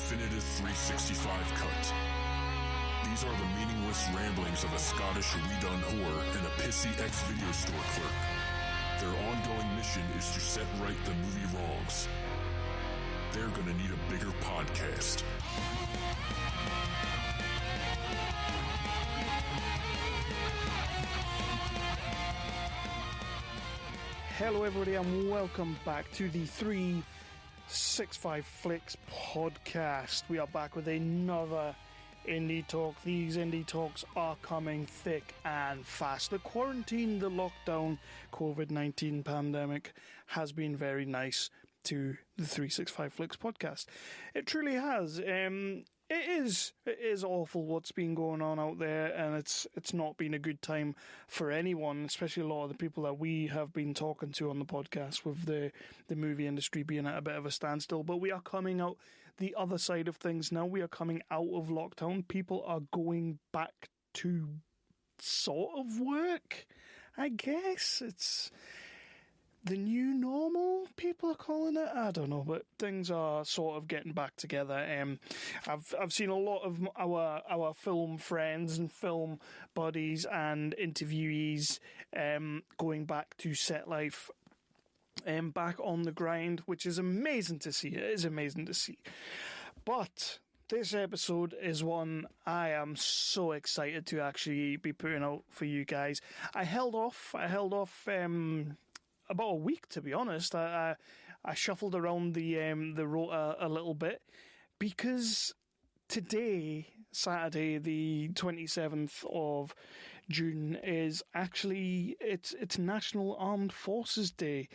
definitive 365 cut. These are the meaningless ramblings of a Scottish redone whore and a pissy ex-video store clerk. Their ongoing mission is to set right the movie wrongs. They're gonna need a bigger podcast. Hello everybody and welcome back to the 365 Flicks podcast. We are back with another indie talk. These indie talks are coming thick and fast. The quarantine, the lockdown, COVID-19 pandemic has been very nice to the 365 Flicks podcast. It truly has. It is awful what's been going on out there, and it's not been a good time for anyone, especially a lot of the people that we have been talking to on the podcast, with the movie industry being at a bit of a standstill. But we are coming out the other side of things now. We are coming out of lockdown. People are going back to sort of work, I guess. It's the new normal, people are calling it. I don't know, but things are sort of getting back together. I've seen a lot of our film friends and film buddies and interviewees going back to set life, back on the grind, which is amazing to see. It is amazing to see. But this episode is one I am so excited to actually be putting out for you guys. I held off about a week, to be honest. I shuffled around the rota a little bit because today, Saturday, the 27th of June, is actually it's National Armed Forces Day.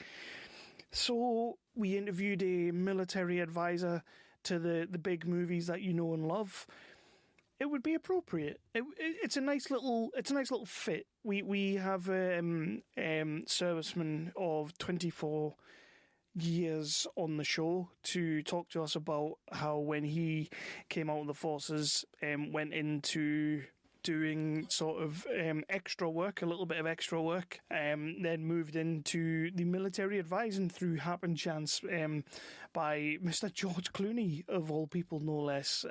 So we interviewed a military advisor to the big movies that you know and love. It would be appropriate. It's a nice little fit. We have servicemen of 24 years on the show to talk to us about how when he came out of the forces, went into doing sort of extra work, a little bit of extra work, then moved into the military advising through happen chance by Mr. George Clooney, of all people, no less.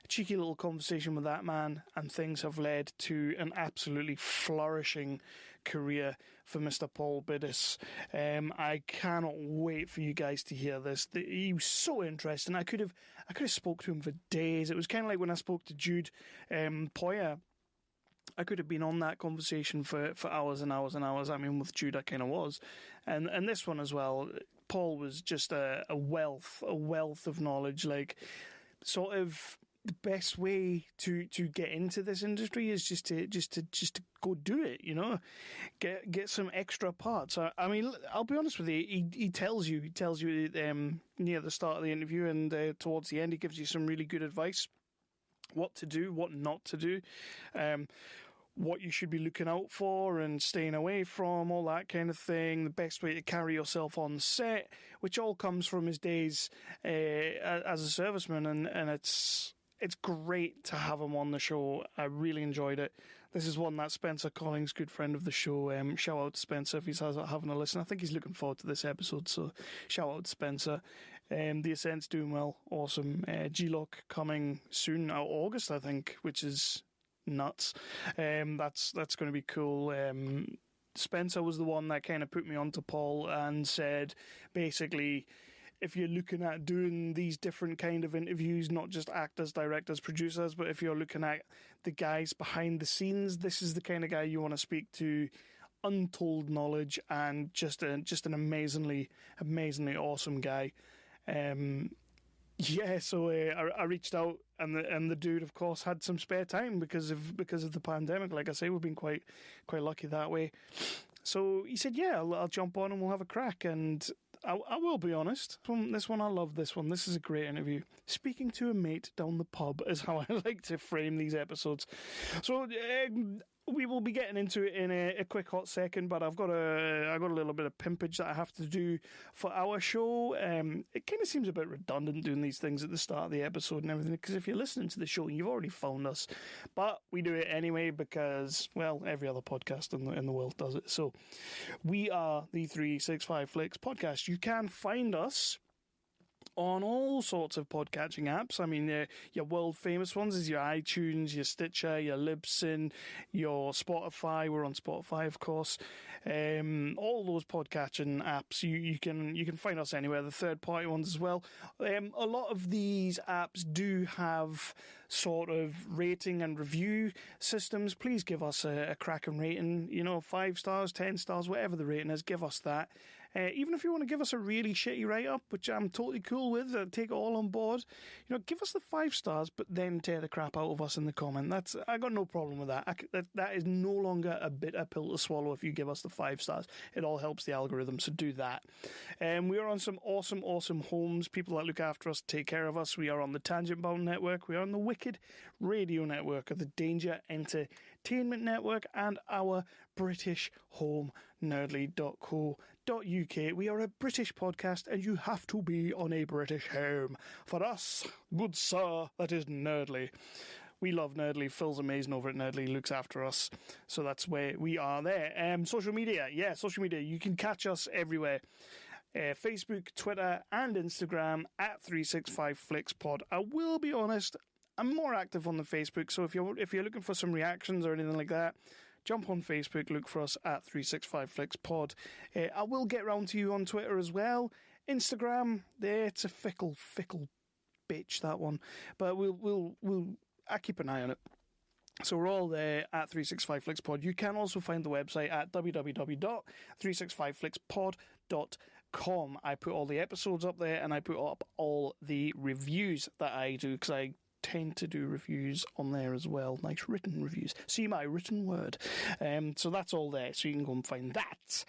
Cheeky little conversation with that man, and things have led to an absolutely flourishing career for Mr. Paul Biddiss. I cannot wait for you guys to hear this. He was so interesting. I could have spoke to him for days. It was kind of like when I spoke to Jude Poyer. I could have been on that conversation for hours and hours and hours. I mean, with Jude, I kind of was, and this one as well. Paul was just a wealth of knowledge. Like, sort of the best way to get into this industry is just to go do it, you know, get some extra parts. I mean, I'll be honest with you. He tells you near the start of the interview and towards the end, he gives you some really good advice, what to do, what not to do, what you should be looking out for and staying away from, all that kind of thing, the best way to carry yourself on set, which all comes from his days as a serviceman, and it's great to have him on the show. I really enjoyed it. This is one that Spencer Collins, good friend of the show, shout out to Spencer if he's having a listen. I think he's looking forward to this episode, so shout out to Spencer. The Ascent's doing well, awesome. G-Lock coming soon, August I think, which is nuts. That's going to be cool. Spencer was the one that kind of put me onto Paul and said, basically, if you're looking at doing these different kind of interviews, not just actors, directors, producers, but if you're looking at the guys behind the scenes, this is the kind of guy you want to speak to. Untold knowledge and just an amazingly awesome guy. So I reached out, and the dude, of course, had some spare time because of the pandemic. Like I say, we've been quite lucky that way. So he said, "Yeah, I'll jump on and we'll have a crack." And I will be honest, this one, I love this one. This is a great interview. Speaking to a mate down the pub is how I like to frame these episodes. So we will be getting into it in a quick hot second, but I've got a little bit of pimpage that I have to do for our show. It kind of seems a bit redundant doing these things at the start of the episode and everything, because if you're listening to the show, you've already found us. But we do it anyway because, well, every other podcast in the world does it. So we are the 365 Flicks podcast. You can find us on all sorts of podcatching apps. I mean, your world famous ones is your iTunes, your Stitcher, your Libsyn, your Spotify. We're on Spotify, of course. All those podcatching apps, you can find us anywhere. The third party ones as well. A lot of these apps do have sort of rating and review systems. Please give us a cracking rating. 5 stars, 10 stars, whatever the rating is. Give us that. Even if you want to give us a really shitty write-up, which I'm totally cool with, take it all on board, give us the 5 stars, but then tear the crap out of us in the comment. I got no problem with that. That is no longer a bitter pill to swallow if you give us the 5 stars. It all helps the algorithm, so do that. We are on some awesome, awesome homes. People that look after us, take care of us. We are on the Tangent Bound Network. We are on the Wicked Radio Network, the Danger Entertainment Network, and our British home, nerdly.co.uk. We are a British podcast, and you have to be on a British home. For us, good sir, that is Nerdly. We love Nerdly. Phil's amazing over at Nerdly, looks after us. So that's where we are there. Social media. Social media. You can catch us everywhere. Facebook, Twitter, and Instagram at 365FlixPod. I will be honest, I'm more active on the Facebook, so if you're looking for some reactions or anything like that, jump on Facebook, look for us at 365FlixPod. I will get round to you on Twitter as well. Instagram, it's a fickle bitch, that one. But I keep an eye on it. So we're all there at 365FlixPod. You can also find the website at www.365flixpod.com. I put all the episodes up there, and I put up all the reviews that I do, because I tend to do reviews on there as well. Nice written reviews. See my written word. So that's all there, so you can go and find that.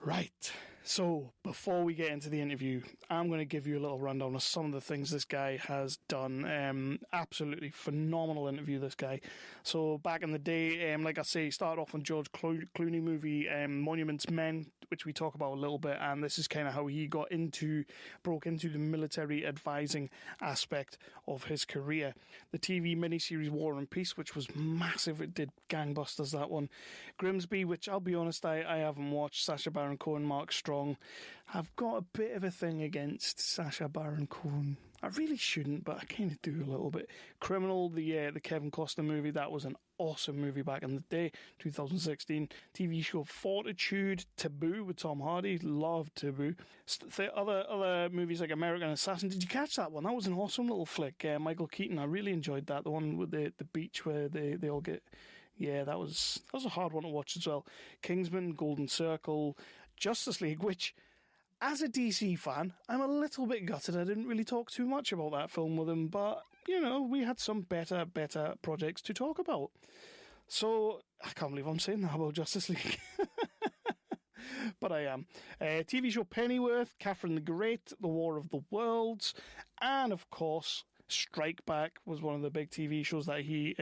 Right. So, before we get into the interview, I'm going to give you a little rundown of some of the things this guy has done. Absolutely phenomenal interview, this guy. So, back in the day, like I say, started off on George Clooney movie, Monuments Men, which we talk about a little bit, and this is kind of how he broke into the military advising aspect of his career. The TV miniseries War and Peace, which was massive, it did gangbusters, that one. Grimsby, which I'll be honest, I haven't watched. Sacha Baron Cohen, Mark Strong. I've got a bit of a thing against Sacha Baron Cohen. I really shouldn't, but I kind of do a little bit. Criminal, the Kevin Costner movie, that was an awesome movie back in the day, 2016. TV show Fortitude, Taboo with Tom Hardy, loved Taboo. Other movies like American Assassin, did you catch that one? That was an awesome little flick. Michael Keaton, I really enjoyed that. The one with the beach where they all get... Yeah, that was a hard one to watch as well. Kingsman, Golden Circle, Justice League, which, as a DC fan, I'm a little bit gutted I didn't really talk too much about that film with him, but, we had some better projects to talk about. So, I can't believe I'm saying that about Justice League. But I am. TV show Pennyworth, Catherine the Great, The War of the Worlds, and, of course, Strike Back was one of the big TV shows that he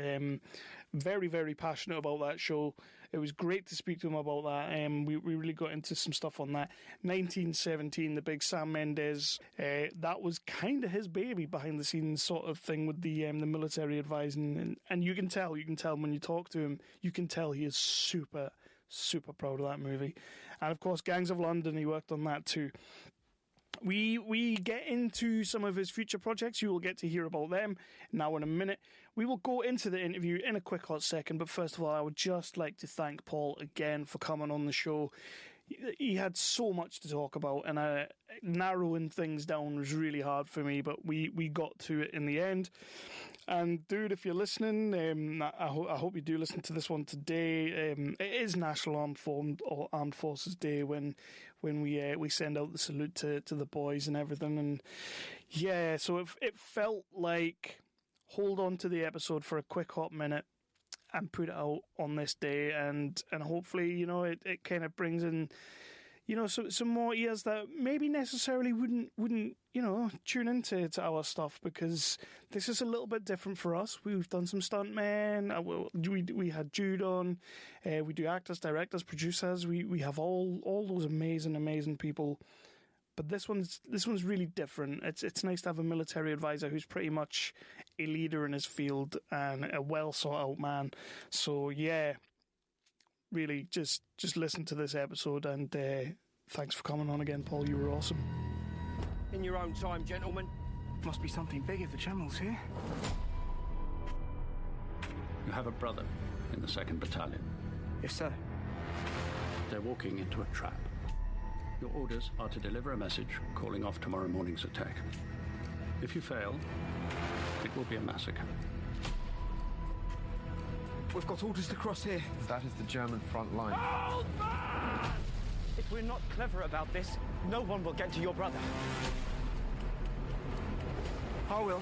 very, very passionate about that show. It was great to speak to him about that. We really got into some stuff on that. 1917, the big Sam Mendes, that was kind of his baby behind the scenes sort of thing with the military advising, and you can tell when you talk to him, you can tell he is super, super proud of that movie. And of course, Gangs of London, he worked on that too. We get into some of his future projects. You will get to hear about them now in a minute. We will go into the interview in a quick hot second, but first of all, I would just like to thank Paul again for coming on the show. He had so much to talk about, and narrowing things down was really hard for me, but we got to it in the end. And dude, if you're listening, I hope you do listen to this one today. It is National Armed Forces Day when we send out the salute to the boys and everything. And yeah, so it felt like hold on to the episode for a quick hot minute and put it out on this day, and hopefully, it kind of brings in, some more ears that maybe necessarily wouldn't tune into our stuff, because this is a little bit different for us. We've done some stuntmen, we had Jude on, we do actors, directors, producers, we have all those amazing people. But this one's really different. It's nice to have a military advisor who's pretty much a leader in his field and a well sought out man. So yeah, really just listen to this episode, and thanks for coming on again, Paul. You were awesome. In your own time, gentlemen. Must be something big if the General's here. You have a brother in the 2nd Battalion. Yes, sir. They're walking into a trap. Your orders are to deliver a message calling off tomorrow morning's attack. If you fail, it will be a massacre. We've got orders to cross here. That is the German front line. Hold back! If we're not clever about this, no one will get to your brother. I will.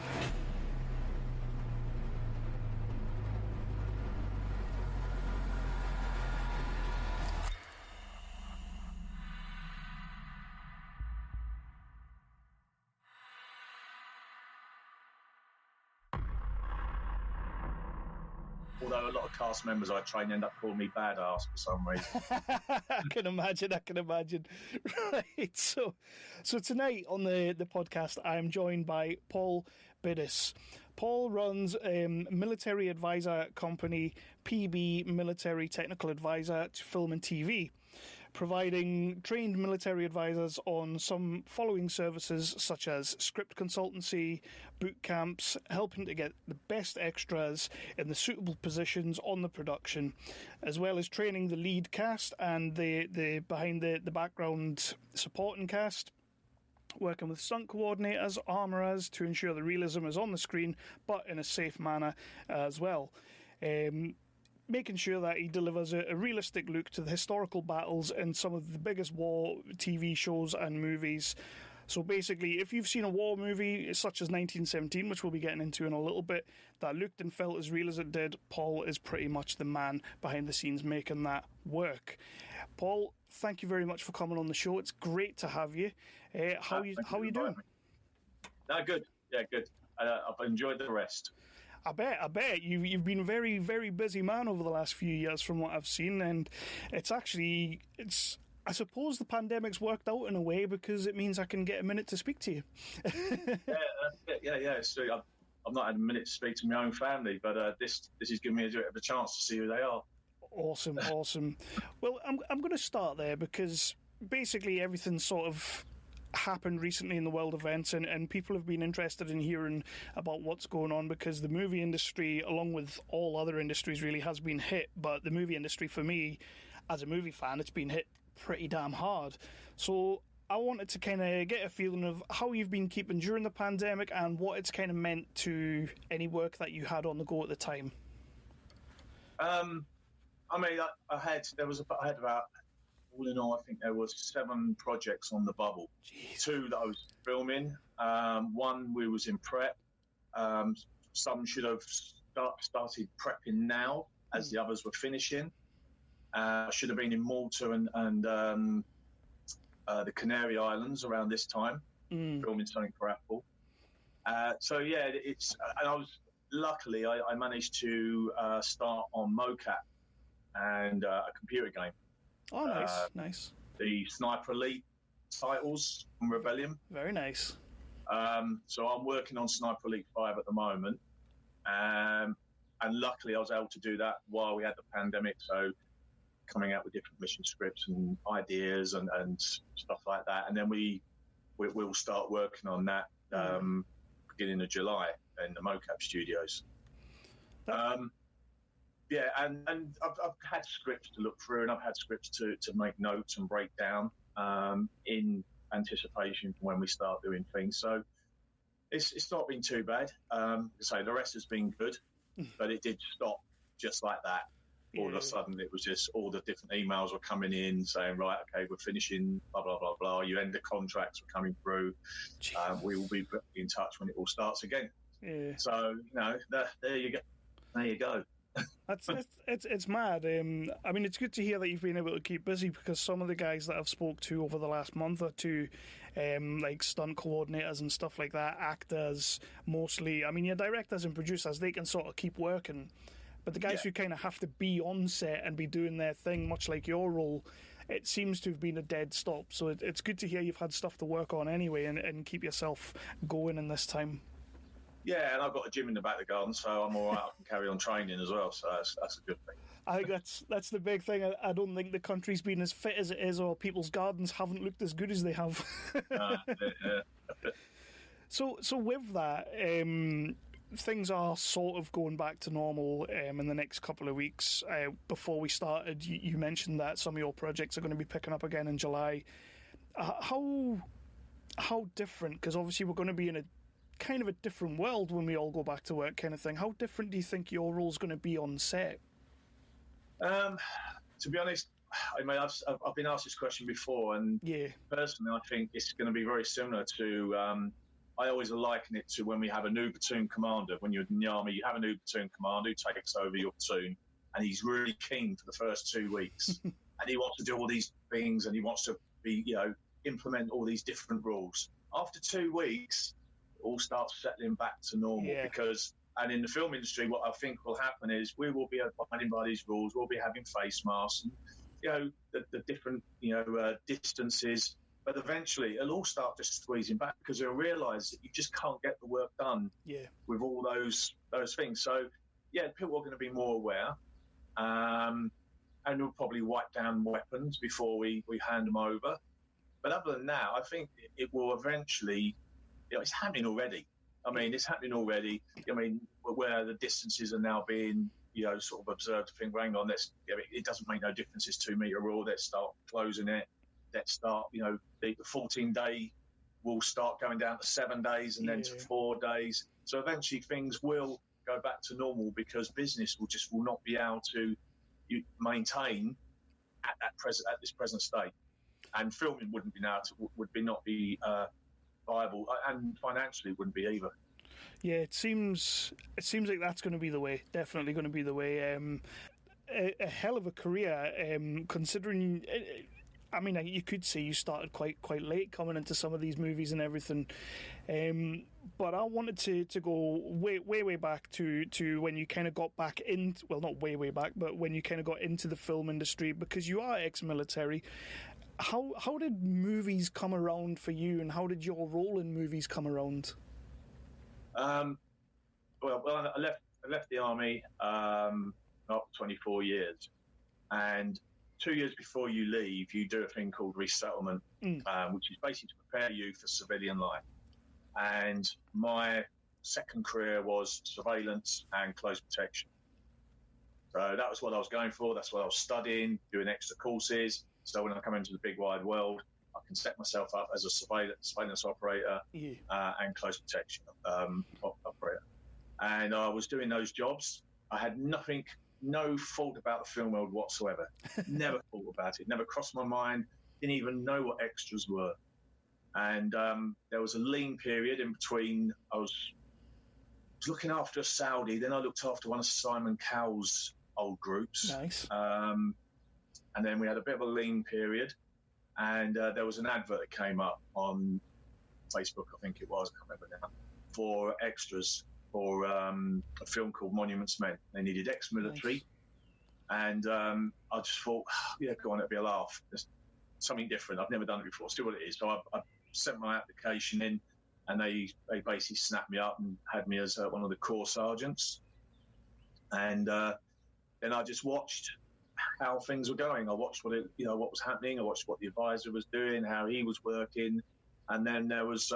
Although a lot of cast members I train end up calling me badass for some reason. I can imagine. Right, so tonight on the podcast, I am joined by Paul Biddiss. Paul runs military advisor company PB Military Technical Advisor to Film and TV, providing trained military advisors on some following services such as script consultancy, boot camps, helping to get the best extras in the suitable positions on the production, as well as training the lead cast and the behind the background supporting cast, working with stunt coordinators, armourers to ensure the realism is on the screen, but in a safe manner as well. Making sure that he delivers a realistic look to the historical battles in some of the biggest war TV shows and movies. So basically, if you've seen a war movie such as 1917, which we'll be getting into in a little bit, that looked and felt as real as it did, Paul is pretty much the man behind the scenes making that work. Paul, thank you very much for coming on the show. It's great to have you. How are you doing? No, good. Yeah, good. I've enjoyed the rest. I bet you've been a very, very busy man over the last few years from what I've seen, and it's I suppose the pandemic's worked out in a way because it means I can get a minute to speak to you. Yeah. It's true. I've not had a minute to speak to my own family, but this is giving me a bit of a chance to see who they are. Awesome. Well, I'm going to start there because basically everything sort of happened recently in the world events, and people have been interested in hearing about what's going on because the movie industry, along with all other industries, really has been hit. But the movie industry, for me, as a movie fan, it's been hit pretty damn hard. So I wanted to kind of get a feeling of how you've been keeping during the pandemic and what it's kind of meant to any work that you had on the go at the time. I had about, all in all, I think there was 7 projects on the bubble. Jeez. 2 that I was filming. 1 we was in prep. Some should have started prepping now as the others were finishing. I should have been in Malta and the Canary Islands around this time, filming something for Apple. Luckily I managed to start on mocap and a computer game. Oh, nice. The Sniper Elite titles from Rebellion. Very nice. So I'm working on Sniper Elite 5 at the moment. And luckily I was able to do that while we had the pandemic. So coming out with different mission scripts and ideas and stuff like that. And then we'll start working on that beginning of July in the mocap studios. And I've had scripts to look through, and I've had scripts to make notes and break down in anticipation for when we start doing things. So it's not been too bad. So the rest has been good, but it did stop just like that. All of a sudden, it was just all the different emails were coming in saying, right, okay, we're finishing, blah, blah, blah, blah. Your end of contracts were coming through. We will be in touch when it all starts again. Yeah. So, there you go. There you go. It's mad. I mean, it's good to hear that you've been able to keep busy because some of the guys that I've spoke to over the last month or two, like stunt coordinators and stuff like that, actors mostly. I mean, your directors and producers, they can sort of keep working. But the guys who kind of have to be on set and be doing their thing, much like your role, it seems to have been a dead stop. So it's good to hear you've had stuff to work on anyway and keep yourself going in this time. Yeah, and I've got a gym in the back of the garden, so I'm all right. I can carry on training as well, so that's a good thing. I think that's the big thing. I don't think the country's been as fit as it is, or people's gardens haven't looked as good as they have. So with that, things are sort of going back to normal in the next couple of weeks. Before we started, you mentioned that some of your projects are going to be picking up again in July. How different? Because obviously we're going to be in a kind of a different world when we all go back to work, kind of thing. How different do you think your role's going to be on set? To be honest, I mean, I've been asked this question before, and personally, I think it's going to be very similar to. I always liken it to when we have a new platoon commander. When you're in the army, you have a new platoon commander who takes over your platoon, and he's really keen for the first 2 weeks, and he wants to do all these things, and he wants to be, implement all these different rules. After 2 weeks, it all starts settling back to normal because. And in the film industry, what I think will happen is we will be abiding by these rules. We'll be having face masks, and the different distances. But eventually, it'll all start just squeezing back because they'll realise that you just can't get the work done with all those things. So, people are going to be more aware, and we'll probably wipe down weapons before we hand them over. But other than that, I think it will eventually. It's happening already. I mean, it's happening already. I mean, where the distances are now being, sort of observed. I think, hang on, it doesn't make no difference. It's 2 metre rule. Let's start closing it. Let's start, the 14-day will start going down to 7 days and then to 4 days. So eventually things will go back to normal because business will not be able to maintain at this present state, and filming would not be viable, and financially wouldn't be either. Yeah, it seems like that's going to be the way. Definitely going to be the way. A hell of a career, considering. I mean, you could say you started quite late coming into some of these movies and everything. But I wanted to go way back to when you kind of got back in. Well, not way back, but when you kind of got into the film industry, because you are ex-military. How did movies come around for you, and how did your role in movies come around? Well, I left the army after 24 years, and 2 years before you leave, you do a thing called resettlement, which is basically to prepare you for civilian life. And my second career was surveillance and close protection. So that was what I was going for. That's what I was studying, doing extra courses. So when I come into the big wide world, I can set myself up as a surveillance operator and close protection operator. And I was doing those jobs. I had no thought about the film world whatsoever. Never thought about it. Never crossed my mind. Didn't even know what extras were. And there was a lean period in between. I was looking after a Saudi. Then I looked after one of Simon Cowell's old groups. Nice. And then we had a bit of a lean period. And there was an advert that came up on Facebook, I think it was, I can't remember now, for extras for a film called Monuments Men. They needed ex-military. Nice. And I just thought, go on, it'll be a laugh. There's something different. I've never done it before. See what it is. So I sent my application in, and they basically snapped me up and had me as one of the corps sergeants. And then I just watched how things were going. I watched what was happening. I watched what the advisor was doing, how he was working. And then there was,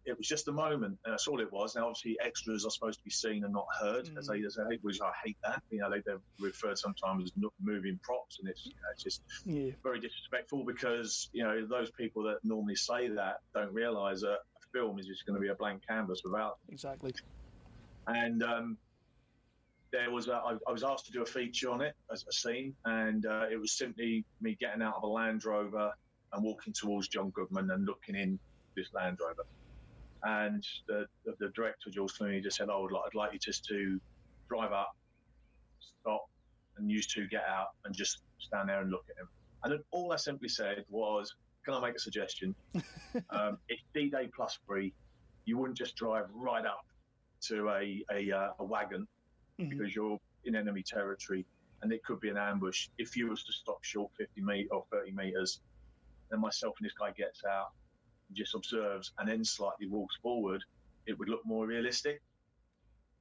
it was just a moment. And that's all it was. Now, obviously, extras are supposed to be seen and not heard, as they say, which I hate that. They're referred sometimes as moving props, and it's just very disrespectful because, those people that normally say that don't realise that a film is just going to be a blank canvas without them. Exactly. And I was asked to do a feature on it, as a scene, and it was simply me getting out of a Land Rover and walking towards John Goodman and looking in this Land Rover. And the director, George Clooney, just said, I'd like you just to drive up, stop, and you two get out and just stand there and look at him. And then all I simply said was, can I make a suggestion? It's D-Day plus 3. You wouldn't just drive right up to a wagon because you're in enemy territory and it could be an ambush. If you was to stop short 50 metres or 30 metres, then myself and this guy gets out, just observes, and then slightly walks forward, it would look more realistic.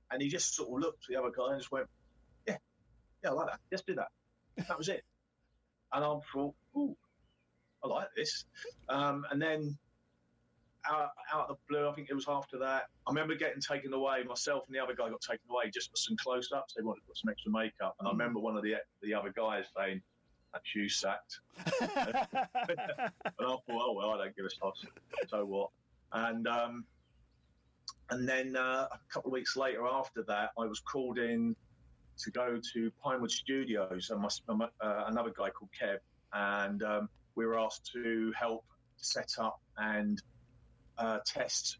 And he just sort of looked at the other guy and just went, yeah, I like that. Let's do that. That was it. And I thought, ooh, I like this. And then out of the blue, I think it was after that, I remember getting taken away. Myself and the other guy got taken away just for some close-ups. They wanted to put some extra makeup. And I remember one of the other guys saying, "That's you sacked." And I thought, oh, well, I don't give a toss. So what? And then a couple of weeks later after that, I was called in to go to Pinewood Studios, and another guy called Kev, and we were asked to help set up and test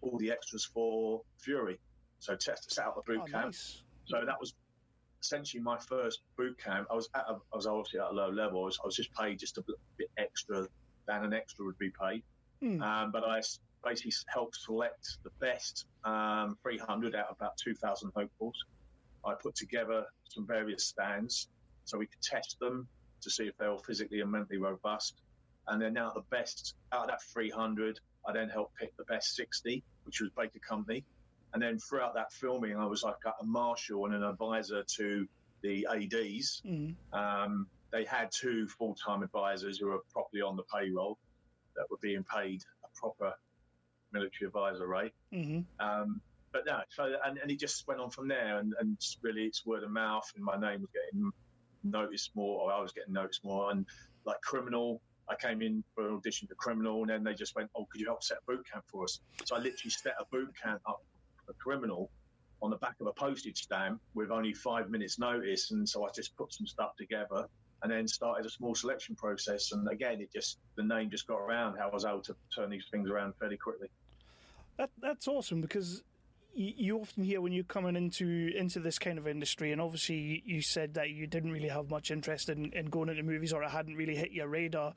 all the extras for Fury. So set out the boot camp. Nice. So that was essentially my first boot camp. I was obviously at a low level. I was just paid just a bit extra than an extra would be paid. But I basically helped select the best 300 out of about 2,000 hopefuls. I put together some various stands so we could test them to see if they were physically and mentally robust. And then out of that 300, I then helped pick the best 60, which was Baker Company. And then throughout that filming, I was like a marshal and an advisor to the ADs. They had 2 full-time advisors who were properly on the payroll that were being paid a proper military advisor rate. But no, so and it just went on from there, and really it's word of mouth, and my name was getting noticed more, or I was getting noticed more. And like Criminal, I came in for an audition for Criminal, and then they just went, "Oh, could you help set a boot camp for us?" So I literally set a boot camp up for Criminal on the back of a postage stamp with only 5 minutes notice, and so I just put some stuff together and then started a small selection process. And again, the name just got around, how I was able to turn these things around fairly quickly. That's awesome, because you often hear when you're coming into this kind of industry, and obviously you said that you didn't really have much interest in going into movies, or it hadn't really hit your radar,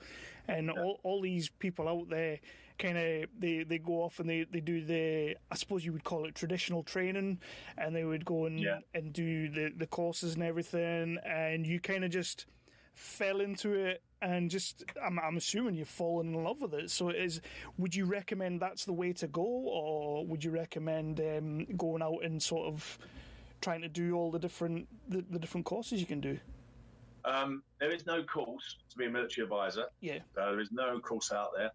and all these people out there kind of they go off and they do the, I suppose you would call it traditional training, and they would go and do the courses and everything, and you kind of just fell into it, and just I'm assuming you've fallen in love with it. So would you recommend that's the way to go, or would you recommend going out and sort of trying to do all the different courses you can do? There is no course to be a military advisor. Yeah, there is no course out there.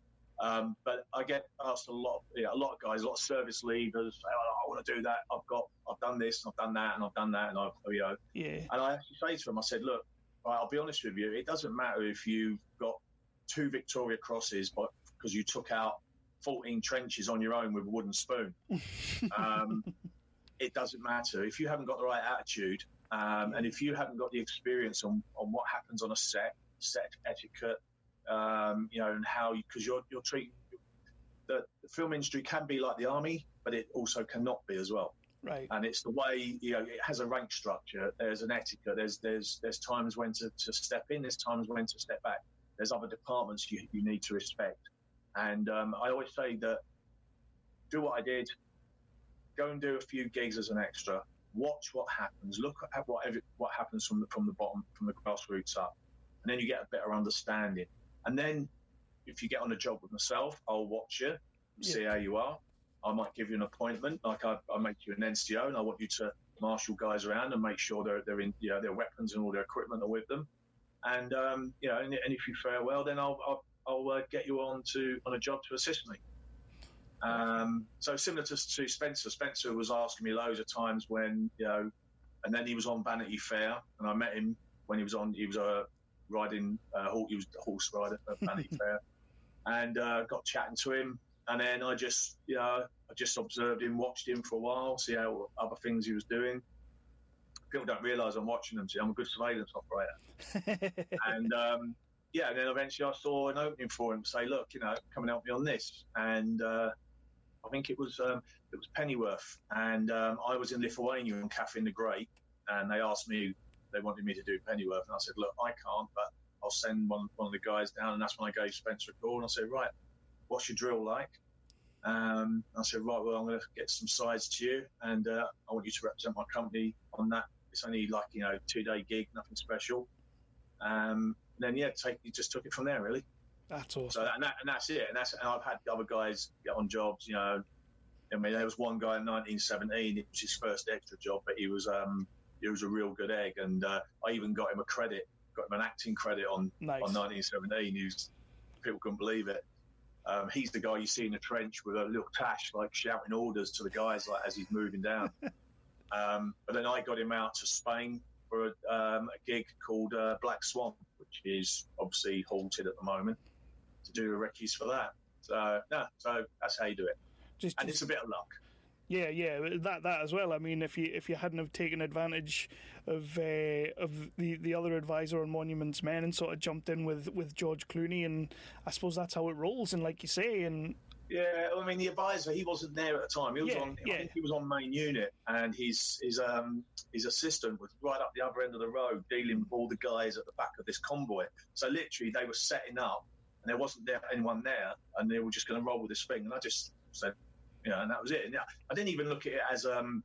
But I get asked a lot of guys, a lot of service leavers say, "Oh, I want to do that. I've done this, I've done that, and I've done that," and And I actually say to them, I said, "Look, I'll be honest with you. It doesn't matter if you've got 2 Victoria Crosses, but because you took out 14 trenches on your own with a wooden spoon. It doesn't matter if you haven't got the right attitude, and if you haven't got the experience on what happens on a set etiquette, and how because you're treating the film industry can be like the army, but it also cannot be as well." Right. And it's the way, it has a rank structure. There's an etiquette. There's times when to step in. There's times when to step back. There's other departments you need to respect. And I always say that do what I did. Go and do a few gigs as an extra. Watch what happens. Look at what happens from the bottom, from the grassroots up. And then you get a better understanding. And then if you get on a job with myself, I'll watch you, see how you are. I might give you an appointment, like I make you an NCO, and I want you to marshal guys around and make sure they're in, their weapons and all their equipment are with them. And and if you fare well, then I'll get you on a job to assist me. So similar to Spencer. Spencer was asking me loads of times when and then he was on Vanity Fair, and I met him when he was riding. He was a horse rider at Vanity Fair, and got chatting to him. And then I just observed him, watched him for a while, see how other things he was doing. People don't realise I'm watching them. See, I'm a good surveillance operator. And and then eventually I saw an opening for him to say, "Look, come and help me on this." And I think it was Pennyworth, and I was in Lithuania on Cafe in the Great, and they asked me, they wanted me to do Pennyworth, and I said, "Look, I can't, but I'll send one of the guys down." And that's when I gave Spencer a call, and I said, "Right, what's your drill like?" I said, "Right, well, I'm going to get some sides to you, and I want you to represent my company on that. It's only like 2-day gig, nothing special." And then he just took it from there, really. That's awesome. So and that's it. And I've had other guys get on jobs. I mean, there was one guy in 1917. It was his first extra job, but he was he was a real good egg, and I even got him an acting credit on 1917. People couldn't believe it. He's the guy you see in the trench with a little tash, like shouting orders to the guys like as he's moving down. But then I got him out to Spain for a gig called Black Swan, which is obviously halted at the moment, to do the recce's for that. So that's how you do it. And it's a bit of luck. Yeah, that as well. I mean, if you hadn't have taken advantage of the other advisor on Monuments Men and sort of jumped in with George Clooney, and I suppose that's how it rolls. And like you say, and yeah, I mean, the advisor, he wasn't there at the time. He was I think he was on main unit, and his assistant was right up the other end of the road dealing with all the guys at the back of this convoy. So literally, they were setting up, and there wasn't anyone there, and they were just going to roll with this thing. And I just said, and that was it. And I didn't even look at it as an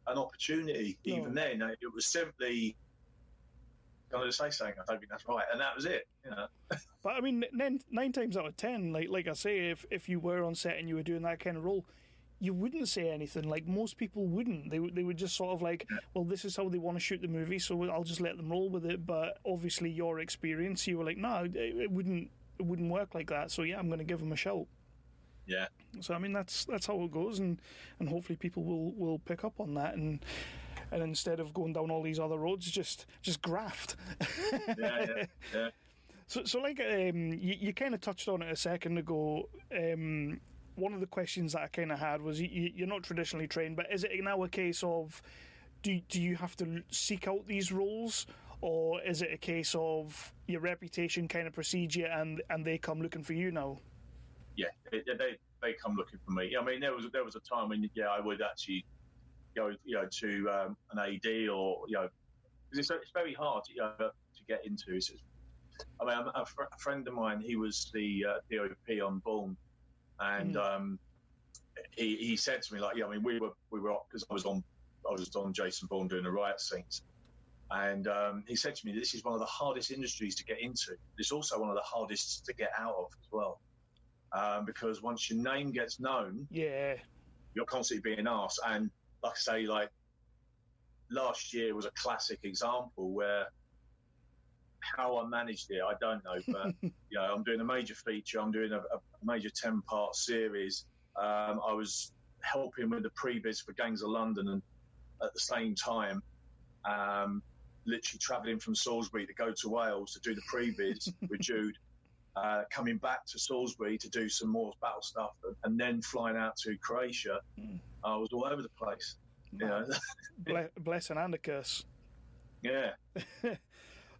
opportunity even then. It was simply, I'm going to say something, I don't think that's right, and that was it. But I mean, 9 times out of 10, like I say, if you were on set and you were doing that kind of role, you wouldn't say anything. Like most people wouldn't. They would just sort of like, well, this is how they want to shoot the movie, so I'll just let them roll with it. But obviously, your experience, you were like, no, it wouldn't work like that. So yeah, I'm going to give them a shout. Yeah. So I mean, that's how it goes, and hopefully people will pick up on that, and instead of going down all these other roads, just graft. Yeah. So like you kind of touched on it a second ago. One of the questions that I kind of had was you're not traditionally trained, but is it now a case of do you have to seek out these roles, or is it a case of your reputation kind of precedes you and they come looking for you now? Yeah, they come looking for me. I mean, there was a time when I would actually go to an AD, or because it's very hard to get into. I mean, a friend of mine, he was the DOP on Bourne, and he said to me, like, I mean, we were because I was on Jason Bourne doing the riot scenes, and he said to me, this is one of the hardest industries to get into. It's also one of the hardest to get out of as well, because once your name gets known, you're constantly being asked. And like I say, like last year was a classic example where. How I managed it, I don't know, but I'm doing a major feature. I'm doing a major 10-part series. I was helping with the pre-biz for Gangs of London, and at the same time, literally travelling from Salisbury to go to Wales to do the pre-biz with Jude, coming back to Salisbury to do some more battle stuff, and then flying out to Croatia. I was all over the place. Blessing and a curse. Yeah.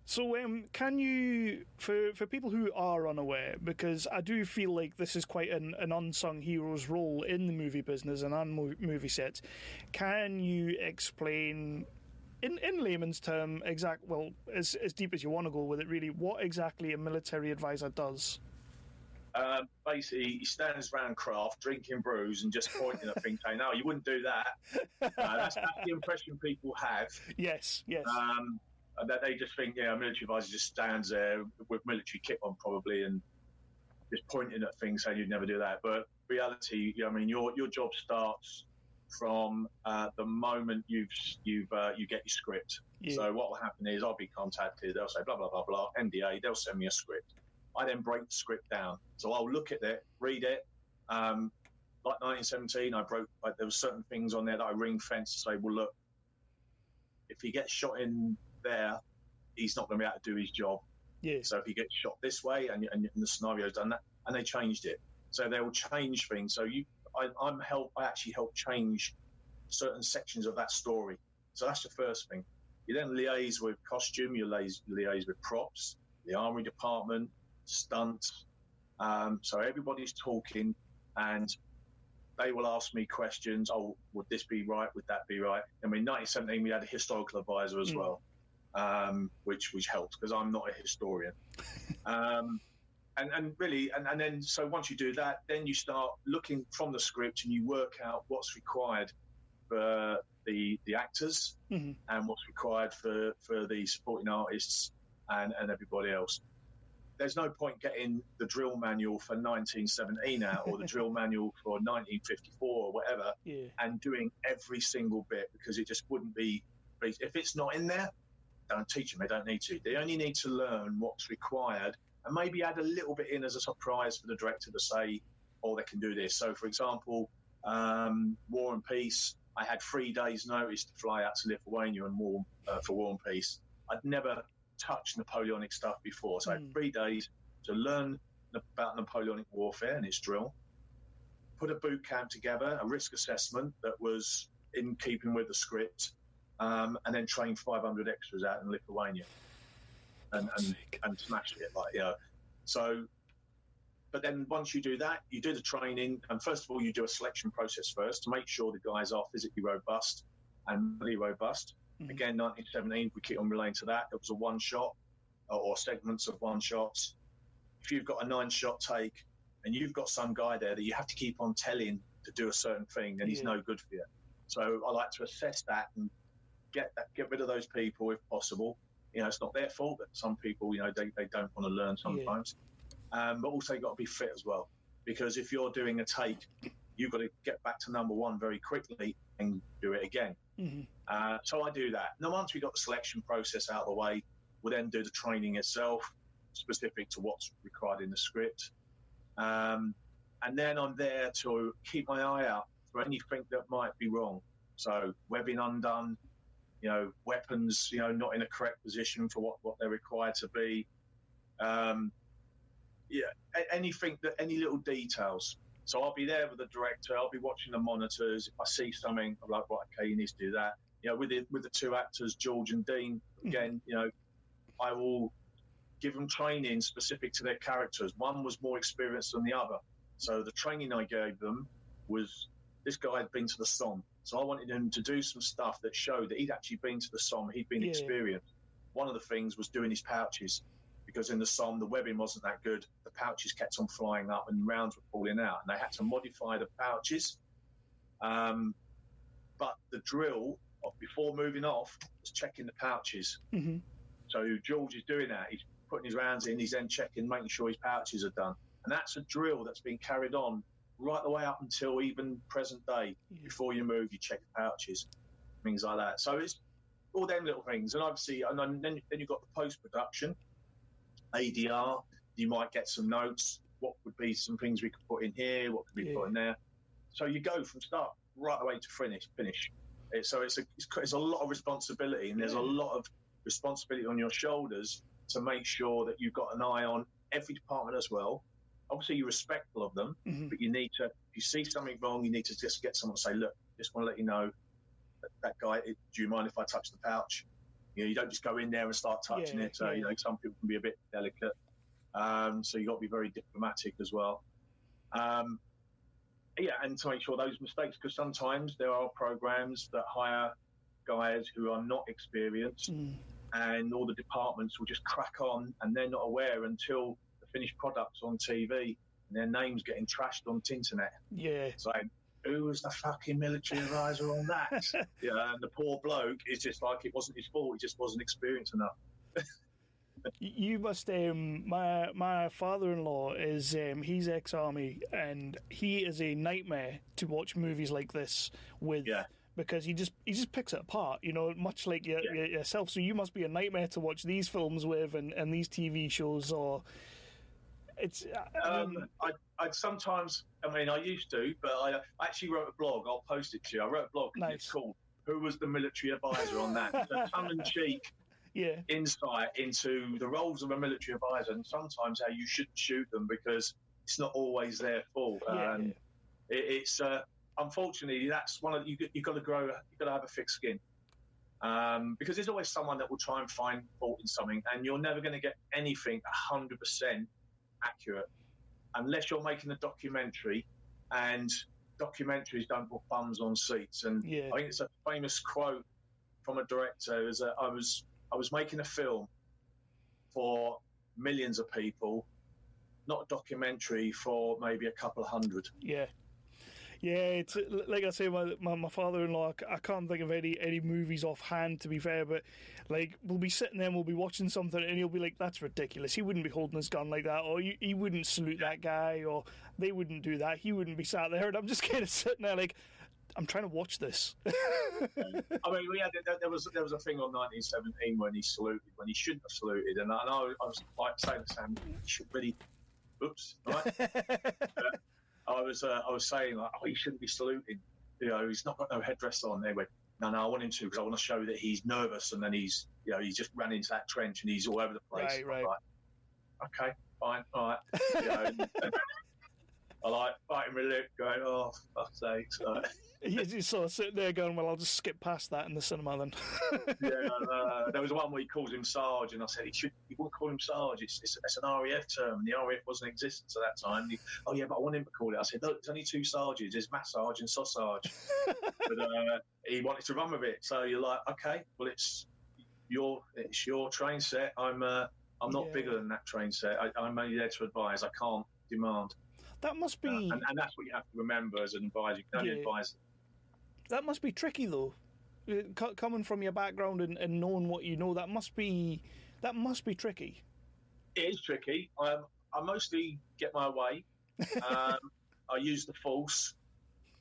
So can you, for people who are unaware, because I do feel like this is quite an unsung hero's role in the movie business and on movie sets, can you explain, in layman's term, as deep as you want to go with it really, what exactly a military advisor does? Basically, he stands around craft, drinking brews and just pointing at things saying, no, you wouldn't do that. That's the impression people have. Yes. That they just think, a military advisor just stands there with military kit on probably and just pointing at things saying you'd never do that. But reality, I mean, your job starts from the moment you get your script. Yeah. So what will happen is I'll be contacted. They'll say blah blah blah blah NDA. They'll send me a script. I then break the script down. So I'll look at it, read it. Like 1917, there were certain things on there that I ring fence to say, well, look, if he gets shot in there, he's not going to be able to do his job. Yeah. So if he gets shot this way, and the scenario's done that, and they changed it, so they will change things. So I actually help change certain sections of that story. So that's the first thing. You then liaise with costume, you liaise with props, the army department, stunts. So everybody's talking, and they will ask me questions. Oh, would this be right? Would that be right? I mean, 1917, we had a historical advisor as well. Which helped because I'm not a historian. And really, and then, so once you do that, then you start looking from the script and you work out what's required for the actors and what's required for the supporting artists and everybody else. There's no point getting the drill manual for 1917 out or the drill manual for 1954 or whatever and doing every single bit, because it just wouldn't be piece. If it's not in there, don't teach them. They don't need to. They only need to learn what's required and maybe add a little bit in as a surprise for the director to say, oh, they can do this. So, for example, War and Peace, I had 3 days' notice to fly out to Lithuania and for War and Peace. I'd never touched Napoleonic stuff before, so I had 3 days to learn about Napoleonic warfare and its drill, put a boot camp together, a risk assessment that was in keeping with the script, and then train 500 extras out in Lithuania and smashed it, like, you know. So, but then once you do that, you do the training, and first of all, you do a selection process first to make sure the guys are physically robust and mentally robust. Again, 1917, we keep on relating to that. It was a one shot or segments of one shots. If you've got a 9-shot take and you've got some guy there that you have to keep on telling to do a certain thing, then he's no good for you. So I like to assess that and get rid of those people if possible. You know, it's not their fault that some people, you know, they don't want to learn sometimes. But also you've got to be fit as well, because if you're doing a take, you've got to get back to number one very quickly and do it again. So I do that. Now, once we've got the selection process out of the way, we'll then do the training itself, specific to what's required in the script. And then I'm there to keep my eye out for anything that might be wrong. So webbing undone, you know, weapons, you know, not in a correct position for what they're required to be. Anything that, any little details. So I'll be there with the director. I'll be watching the monitors. If I see something, I'm like, right, okay, you need to do that. You know, with the two actors, George and Dean, again, you know, I will give them training specific to their characters. One was more experienced than the other. So the training I gave them was, this guy had been to the Somme. So I wanted him to do some stuff that showed that he'd actually been to the Somme. He'd been experienced. One of the things was doing his pouches, because in the Somme, the webbing wasn't that good. The pouches kept on flying up and rounds were falling out, and they had to modify the pouches. But the drill of before moving off was checking the pouches. So George is doing that. He's putting his rounds in. He's then checking, making sure his pouches are done. And that's a drill that's been carried on right the way up until even present day. Before you move, you check the pouches, things like that. So it's all them little things. And obviously, and then you've got the post-production, ADR. You might get some notes. What would be some things we could put in here? What could we put in there? So you go from start right away to finish. So it's a lot of responsibility, and there's a lot of responsibility on your shoulders to make sure that you've got an eye on every department as well. Obviously, you're respectful of them, but you need to, if you see something wrong, you need to just get someone to say, look, just want to let you know that guy, do you mind if I touch the pouch? You know, you don't just go in there and start touching it. You know, some people can be a bit delicate. So you've got to be very diplomatic as well. And to make sure those mistakes, because sometimes there are programs that hire guys who are not experienced, and all the departments will just crack on, and they're not aware until the finished product's on TV and their name's getting trashed on Tinternet. It's like, who was the fucking military advisor on that? And the poor bloke is just like, it wasn't his fault, he just wasn't experienced enough. You must. My father-in-law is he's ex-army, and he is a nightmare to watch movies like this with, because he just picks it apart. You know, much like yourself. So you must be a nightmare to watch these films with, and these TV shows. Or it's. I'd sometimes. I mean, I used to, but I actually wrote a blog. I'll post it to you. I wrote a blog. Nice. It's called "Who Was the Military Advisor on That?" It's a tongue-in-cheek. Insight into the roles of a military advisor, and sometimes how you shouldn't shoot them because it's not always their fault. It's unfortunately that's one of you've got to grow. You've got to have a thick skin, because there's always someone that will try and find fault in something, and you're never going to get anything 100% accurate unless you're making a documentary, and documentaries don't put bums on seats. And I think it's a famous quote from a director is that I was making a film for millions of people, not a documentary for maybe a couple of hundred. It's like I say, my father-in-law, I can't think of any movies offhand, to be fair, but like we'll be sitting there and we'll be watching something and he'll be like, that's ridiculous, he wouldn't be holding his gun like that, or he wouldn't salute that guy, or they wouldn't do that, he wouldn't be sat there, and I'm just kind of sitting there like, I'm trying to watch this. I mean, there was a thing on 1917 when he saluted when he shouldn't have saluted, and I was like saying to Sam, he should really. Oops, right? I was saying like, oh, he shouldn't be saluting. You know, he's not got no headdress on. They went, no, I want him to because I want to show that he's nervous, and then he's just ran into that trench and he's all over the place. Right. Like, okay, fine, all right. You know, and I like biting my lip, going, oh, for fuck's sake. So. You sort of sit there going, well, I'll just skip past that in the cinema then. There was one where he calls him Sarge, and I said he wouldn't call him Sarge. It's an RAF term, and the RAF wasn't in existence at that time. Oh yeah, but I want him to call it. I said, look, there's only two Sarges. There's Massage and Sausage. But he wanted to run with it. So you're like, okay, well it's your train set. I'm not bigger than that train set. I'm only there to advise. I can't demand. That must be, and that's what you have to remember as an advisor. You can only advise. That must be tricky though, coming from your background and knowing what you know. That must be tricky. It is tricky. I mostly get my way. I use the force.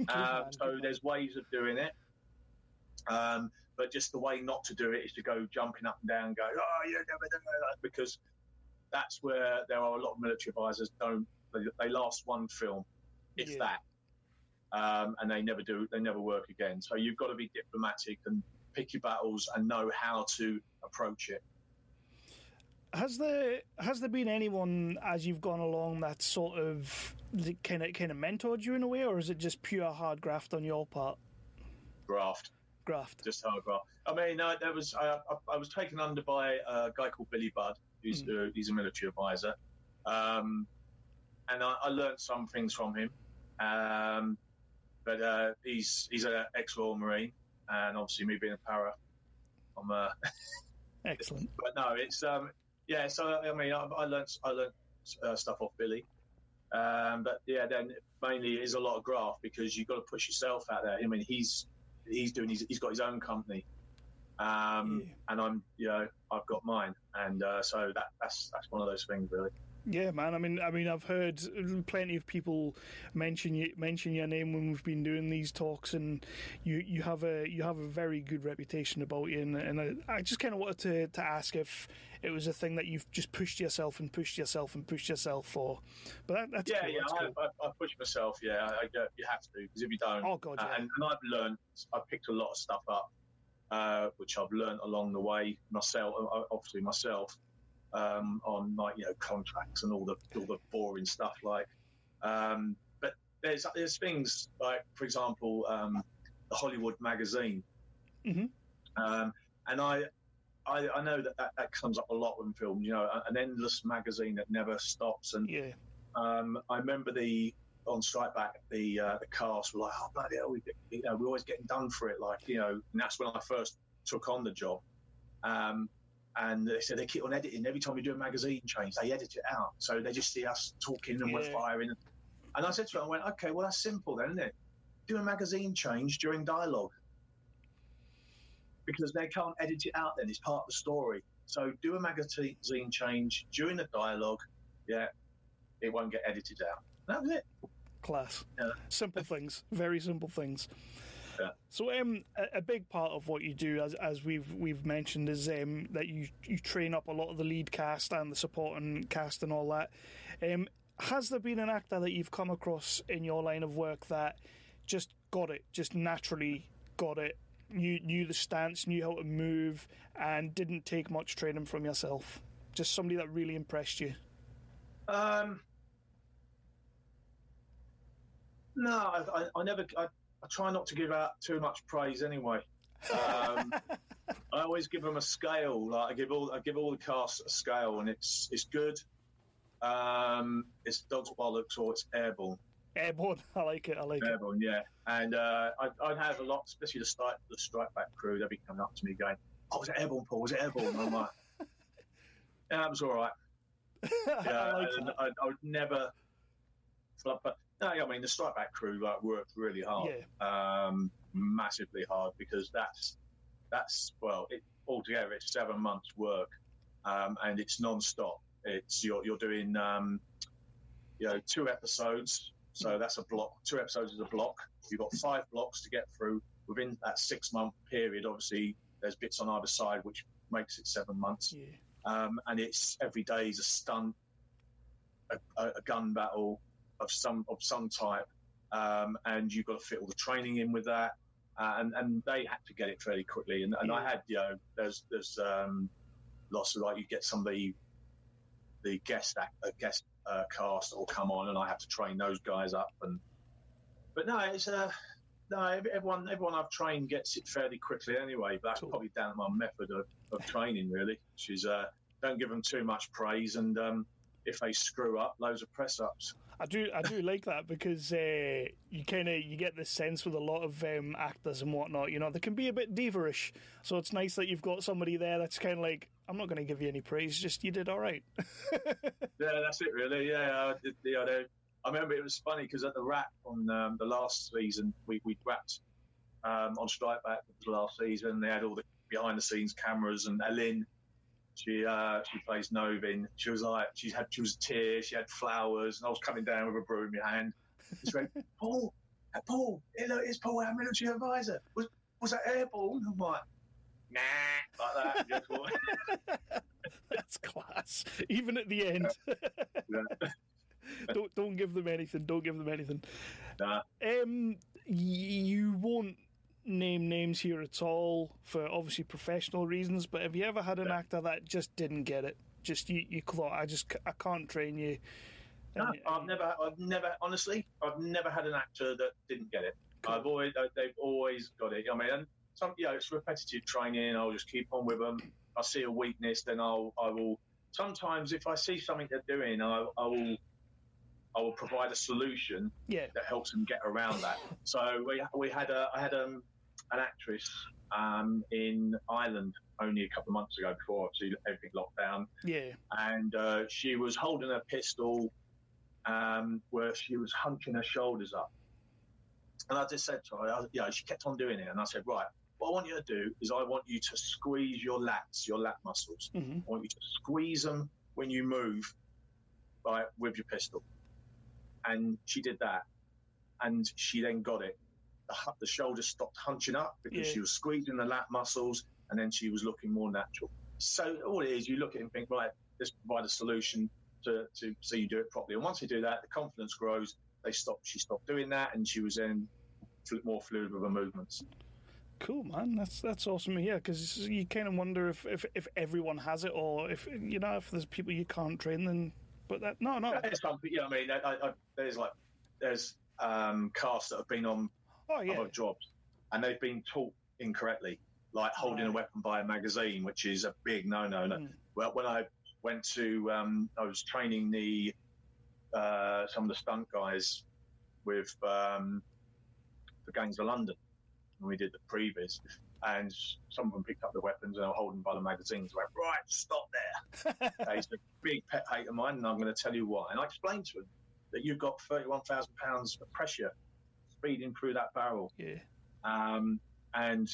So there's ways of doing it. But just the way not to do it is to go jumping up and down, and go, oh, you never do that, because that's where there are a lot of military advisors they last one film, if that. And they never work again. So you've got to be diplomatic and pick your battles and know how to approach it. Has there been anyone as you've gone along that sort of kind of mentored you in a way, or is it just pure hard graft on your part? Graft. Just hard graft. I mean, there was I was taken under by a guy called Billy Budd, who's he's a military advisor, and I learned some things from him. But he's an ex-Royal Marine, and obviously me being a para, I'm excellent. But no, it's So I mean, I learned stuff off Billy, but yeah, then mainly it is a lot of graft because you've got to push yourself out there. I mean, he's got his own company, and I've got mine, and so that's one of those things really. Yeah, man. I mean, I've heard plenty of people mention your name when we've been doing these talks, and you have a very good reputation about you. And I just kind of wanted to ask if it was a thing that you've just pushed yourself for. But that's cool. I push myself. Yeah, you have to, because if you don't, oh god, yeah. And I've picked a lot of stuff up, which I've learned along the way myself. On contracts and all the boring stuff but there's things like, for example, the Hollywood magazine, and I know that comes up a lot in films, an endless magazine that never stops, and I remember on Strike Back the cast were like, oh bloody hell, we're always getting done for it, and that's when I first took on the job. And they said they keep on editing. Every time we do a magazine change, they edit it out. So they just see us talking and we're firing. And I said to them, I went, okay, well, that's simple then, isn't it? Do a magazine change during dialogue. Because they can't edit it out then. It's part of the story. So do a magazine change during the dialogue. Yeah, it won't get edited out. That was it. Class. Yeah. Simple things. Very simple things. Yeah. So a big part of what you do, as we've mentioned, is that you train up a lot of the lead cast and the supporting cast and all that. Has there been an actor that you've come across in your line of work that just naturally got it, knew the stance, knew how to move, and didn't take much training from yourself? Just somebody that really impressed you? No, I never. I try not to give out too much praise anyway. I always give them a scale. Like I give all the cast a scale, and it's good. It's dog's bollocks or it's airborne. Airborne, I like it. Airborne, yeah. And I'd have a lot, especially the Strike Back crew. They'd be coming up to me going, "Oh, was it airborne, Paul? Was it airborne?" And I'm like, "Yeah, that was all right." Yeah, I would never. But no, I mean the Strike Back crew worked really hard, massively hard, because that's altogether it's 7 months work, and it's non-stop. It's you're doing 2 episodes So that's a block. 2 episodes is a block. You've got 5 blocks to get through within that 6-month period. Obviously, there's bits on either side, which makes it 7 months. Yeah. And it's every day is a stunt, a gun battle of some type, and you've got to fit all the training in with that. And they had to get it fairly quickly. And I had, there's lots of, like, you get somebody, the guest cast that will come on, and I have to train those guys up. But no, it's everyone I've trained gets it fairly quickly anyway. But that's probably down to my method of training, really, which is don't give them too much praise, and if they screw up, loads of press ups. I do like that, because you get this sense with a lot of actors and whatnot, they can be a bit diva-ish. So it's nice that you've got somebody there that's kind of like, I'm not going to give you any praise, just you did all right. Yeah, that's it, really. Yeah, I remember it was funny because at the wrap on the last season, we wrapped on Strike Back the last season. They had all the behind the scenes cameras, and Ellen, she plays Novin. She was a tear. She had flowers, and I was coming down with a brew in my hand. She went, Paul, it's Paul, our military advisor. Was that airborne? I'm like, nah, like that. That's class. Even at the end. Yeah. Don't give them anything. Don't give them anything. Nah. You won't name names here at all for obviously professional reasons, but have you ever had an actor that just didn't get it? Just you thought, I can't train you. No, I've never honestly, I've never had an actor that didn't get it. Cool. They've always got it. I mean, and it's repetitive training. I'll just keep on with them. I see a weakness, then I will. Sometimes, if I see something they're doing, I will provide a solution that helps them get around that. So I had an actress in Ireland only a couple of months ago before obviously everything locked down. Yeah. And she was holding a pistol where she was hunching her shoulders up. And I just said to her, she kept on doing it. And I said, right, what I want you to do is I want you to squeeze your lat muscles. Mm-hmm. I want you to squeeze them when you move with your pistol. And she did that, and she then got it. The shoulders stopped hunching up because she was squeezing the lat muscles, and then she was looking more natural. So all it is, you look at it and think, right, let's provide a solution to so you do it properly. And once you do that, the confidence grows. She stopped doing that, and she was then more fluid with her movements. Cool, man. That's awesome to hear, because you kind of wonder if everyone has it, or if there's people you can't train, then. But no. It's something, I mean, there's casts that have been on other jobs, and they've been taught incorrectly, like holding a weapon by a magazine, which is a big no-no. Well, when I went to, I was training some of the stunt guys with the Gangs of London, and we did the previs, and some of them picked up the weapons and they were holding by the magazines. I went, right, stop there. He's a big pet hate of mine, and I'm going to tell you why. And I explained to him that you've got 31,000 pounds of pressure speeding through that barrel. Yeah. And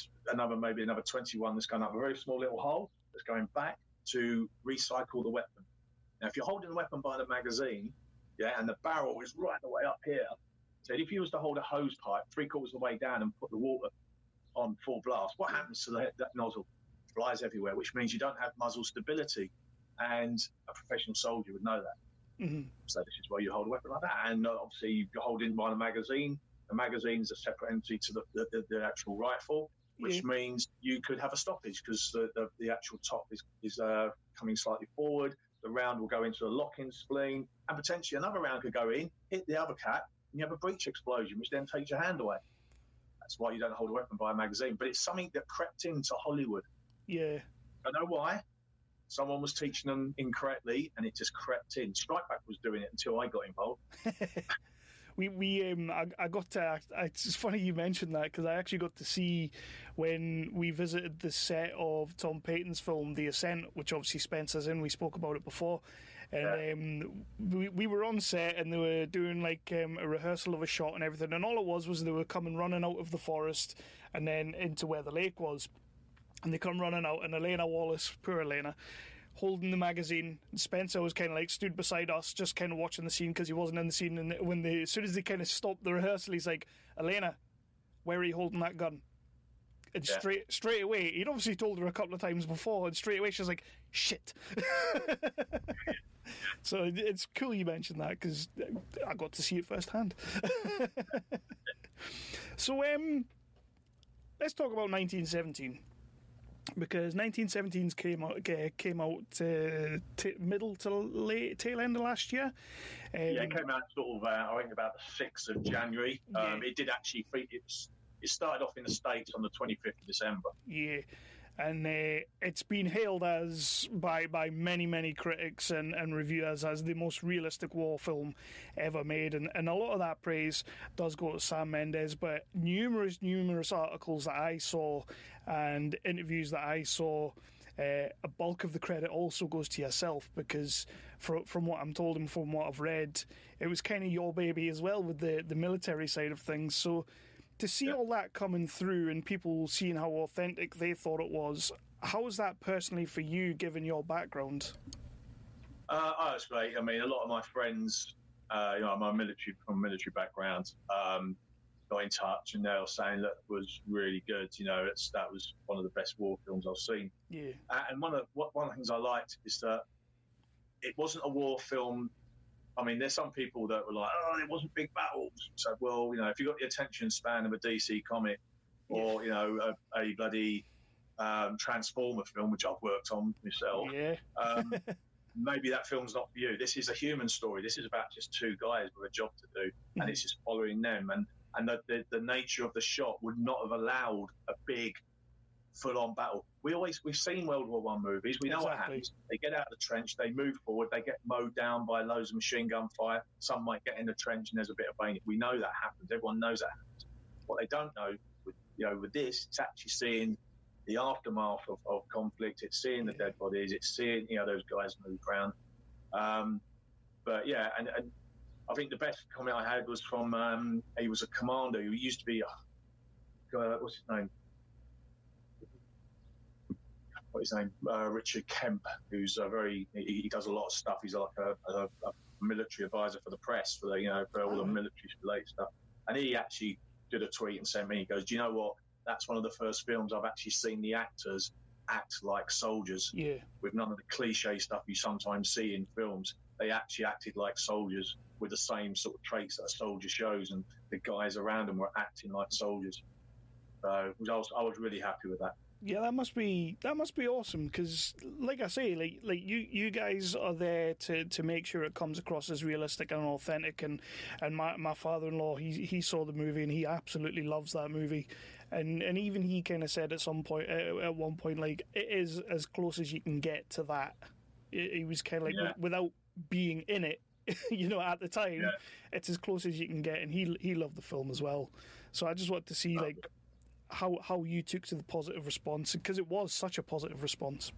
maybe another 21 that's going up a very small little hole that's going back to recycle the weapon. Now, if you're holding the weapon by the magazine, and the barrel is right the way up here, so if you was to hold a hose pipe 3/4 of the way down and put the water on full blast, what happens to that nozzle? It flies everywhere, which means you don't have muzzle stability, and a professional soldier would know that. Mm-hmm. So this is why you hold a weapon like that. And obviously you're holding by the magazine. The magazine's a separate entity to the actual rifle, which means you could have a stoppage because the actual top is coming slightly forward. The round will go into a lock-in spleen, and potentially another round could go in, hit the other cap, and you have a breech explosion, which then takes your hand away. That's why you don't hold a weapon by a magazine. But it's something that crept into Hollywood. Yeah. I know why. Someone was teaching them incorrectly, and it just crept in. Strike Back was doing it until I got involved. I got to. It's funny you mentioned that, because I actually got to see when we visited the set of Tom Payton's film The Ascent, which obviously Spencer's in. We spoke about it before, and we were on set, and they were doing like a rehearsal of a shot and everything. And all it was they were coming running out of the forest and then into where the lake was, and they come running out, and Elena Wallace, poor Elena, holding the magazine. And Spencer was kind of like stood beside us, just kind of watching the scene because he wasn't in the scene. And as soon as they kind of stopped the rehearsal, he's like, Elena, where are you holding that gun? And straight away, he'd obviously told her a couple of times before, and straight away she's like, shit. So it's cool you mentioned that, because I got to see it firsthand. So let's talk about 1917, because 1917's came out middle to tail end of last year. It came out sort of I think about the 6th of January. It did actually. It started off in the States on the 25th of December. Yeah, and it's been hailed as by many critics and reviewers as the most realistic war film ever made, and a lot of that praise does go to Sam Mendes, but numerous articles that I saw and interviews that I saw, a bulk of the credit also goes to yourself, because from what I'm told and from what I've read, it was kind of your baby as well with the military side of things. So to see all that coming through and people seeing how authentic they thought it was, how was that personally for you, given your background? It's great. I mean, a lot of my friends, I'm from a military background, got in touch, and they were saying that it was really good. That was one of the best war films I've seen. Yeah. And one of the things I liked is that it wasn't a war film. I mean, there's some people that were like, "Oh, it wasn't big battles." So, well, if you got the attention span of a DC comic, or a bloody Transformer film, which I've worked on myself, maybe that film's not for you. This is a human story. This is about just two guys with a job to do, and it's just following them. And the nature of the shot would not have allowed a big, full-on battle. We've seen World War I movies. We know what happens. They get out of the trench, they move forward, they get mowed down by loads of machine gun fire. Some might get in the trench and there's a bit of bayonet. We know that happens. Everyone knows that happens. What they don't know with this, it's actually seeing the aftermath of conflict. It's seeing the dead bodies. It's seeing those guys move around. But yeah, and I think the best comment I had was from he was a commander who used to be what's his name? Richard Kemp, who's he does a lot of stuff. He's like a military advisor for the press, for all the military related stuff. And he actually did a tweet and sent me. He goes, "Do you know what? That's one of the first films I've actually seen the actors act like soldiers. With none of the cliche stuff you sometimes see in films. They actually acted like soldiers with the same sort of traits that a soldier shows, and the guys around them were acting like soldiers. So I was really happy with that." Yeah, that must be awesome, because, like I say, like you guys are there to make sure it comes across as realistic and authentic. And my father-in-law, he saw the movie and he absolutely loves that movie, and even he kind of said at one point, like, it is as close as you can get to that. He was kind of like, without being in it, at the time, it's as close as you can get, and he loved the film as well. So I just want to see how you took to the positive response, because it was such a positive response.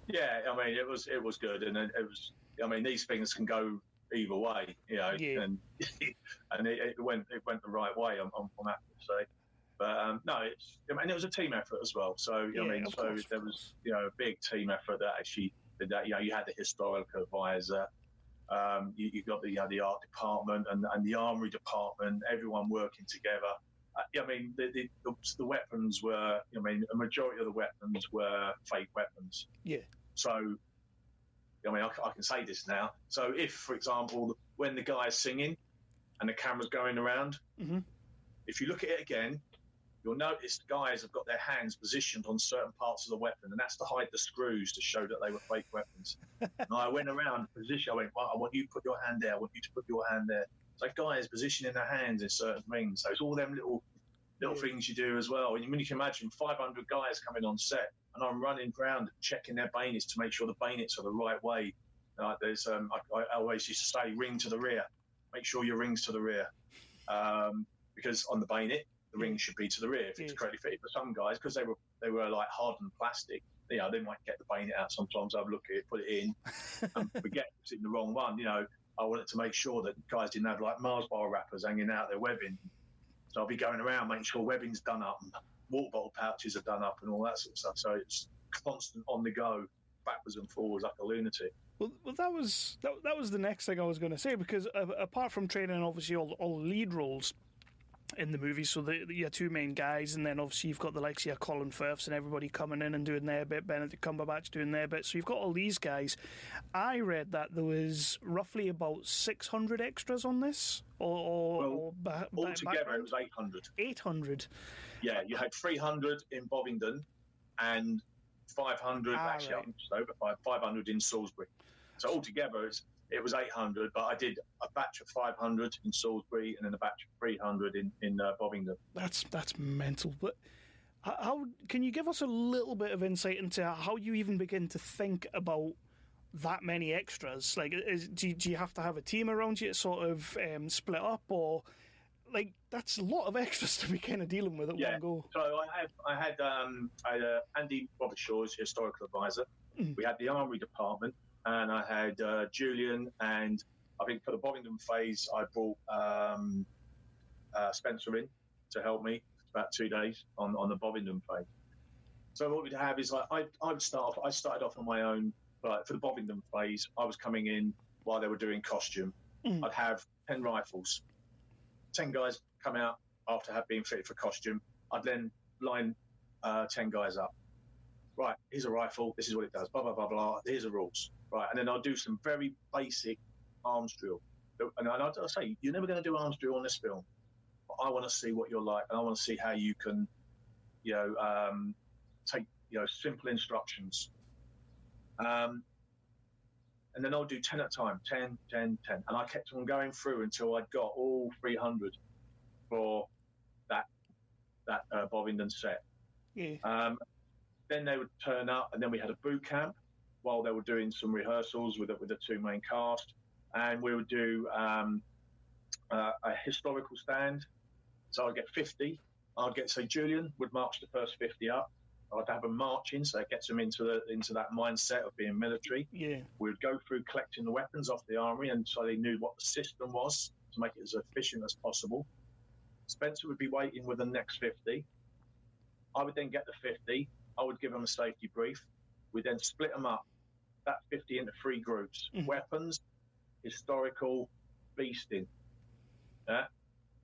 Yeah, I mean, it was good, and it was. I mean, these things can go either way, and it went the right way. I'm happy to say, but no, it was a team effort as well. So there was a big team effort that actually did that. You had the historical advisor. You got the art department and the armory department, everyone working together. I mean, the weapons were, a majority of the weapons were fake weapons. Yeah. So, I mean, I can say this now. So if, for example, when the guy's singing and the camera's going around, if you look at it again, you'll notice the guys have got their hands positioned on certain parts of the weapon, and that's to hide the screws to show that they were fake weapons. And I went around the position. I went, well, I want you to put your hand there. I want you to put your hand there. So guys positioning their hands in certain things. So it's all them little things you do as well. And when you can imagine 500 guys coming on set, and I'm running around checking their bayonets to make sure the bayonets are the right way. There's I always used to say, ring to the rear. Make sure your ring's to the rear, because on the bayonet the ring should be to the rear if it's correctly fitted. But some guys, because they were like hardened plastic, they might get the bayonet out sometimes. I'd look at it, put it in, and forget it's in the wrong one. I wanted to make sure that guys didn't have like Mars bar wrappers hanging out their webbing. So I'll be going around making sure webbing's done up and water bottle pouches are done up and all that sort of stuff. So it's constant on the go, backwards and forwards like a lunatic. Well, that was the next thing I was going to say, because apart from training, obviously all the lead roles in the movie, so your two main guys, and then obviously you've got the likes of Colin Firths and everybody coming in and doing their bit, Benedict Cumberbatch doing their bit, so you've got all these guys. I read that there was roughly about 600 extras on this, altogether it was 800. 800? Yeah, you had 300 in Bovingdon and 500, actually right. Over 500 in Salisbury. So altogether it was 800, but I did a batch of 500 in Salisbury and then a batch of 300 in Bovingdon. That's mental. But how can you give us a little bit of insight into how you even begin to think about that many extras? Like, do you have to have a team around you to sort of split up, or like that's a lot of extras to be kind of dealing with at one go? So I had Andy Robertshaw as historical advisor. We had the Armory department. And I had Julian, and I think for the Bovingdon phase, I brought Spencer in to help me for about 2 days on the Bovingdon phase. So what we'd have is like I started off on my own. Like for the Bovingdon phase, I was coming in while they were doing costume. I'd have 10 rifles, 10 guys come out after being fitted for costume. I'd then line 10 guys up. Right, here's a rifle. This is what it does. Blah blah blah blah. Here's the rules. Right, and then I'll do some very basic arms drill. And I'll say, you're never going to do arms drill on this film. But I want to see what you're like, and I want to see how you can, take simple instructions. And then I'll do 10 at a time, 10, 10, 10. And I kept on going through until I'd got all 300 for that Bovingdon set. Yeah. Then they would turn up, and then we had a boot camp while they were doing some rehearsals with the two main cast, and we would do a historical stand. So I'd get 50. So Julian would march the first 50 up. I'd have them marching, so it gets them into that mindset of being military. Yeah. We'd go through collecting the weapons off the armory, and so they knew what the system was to make it as efficient as possible. Spencer would be waiting with the next 50. I would then get the 50. I would give them a safety brief. We'd then split them up, that 50 into 3 groups. Weapons, historical, beasting.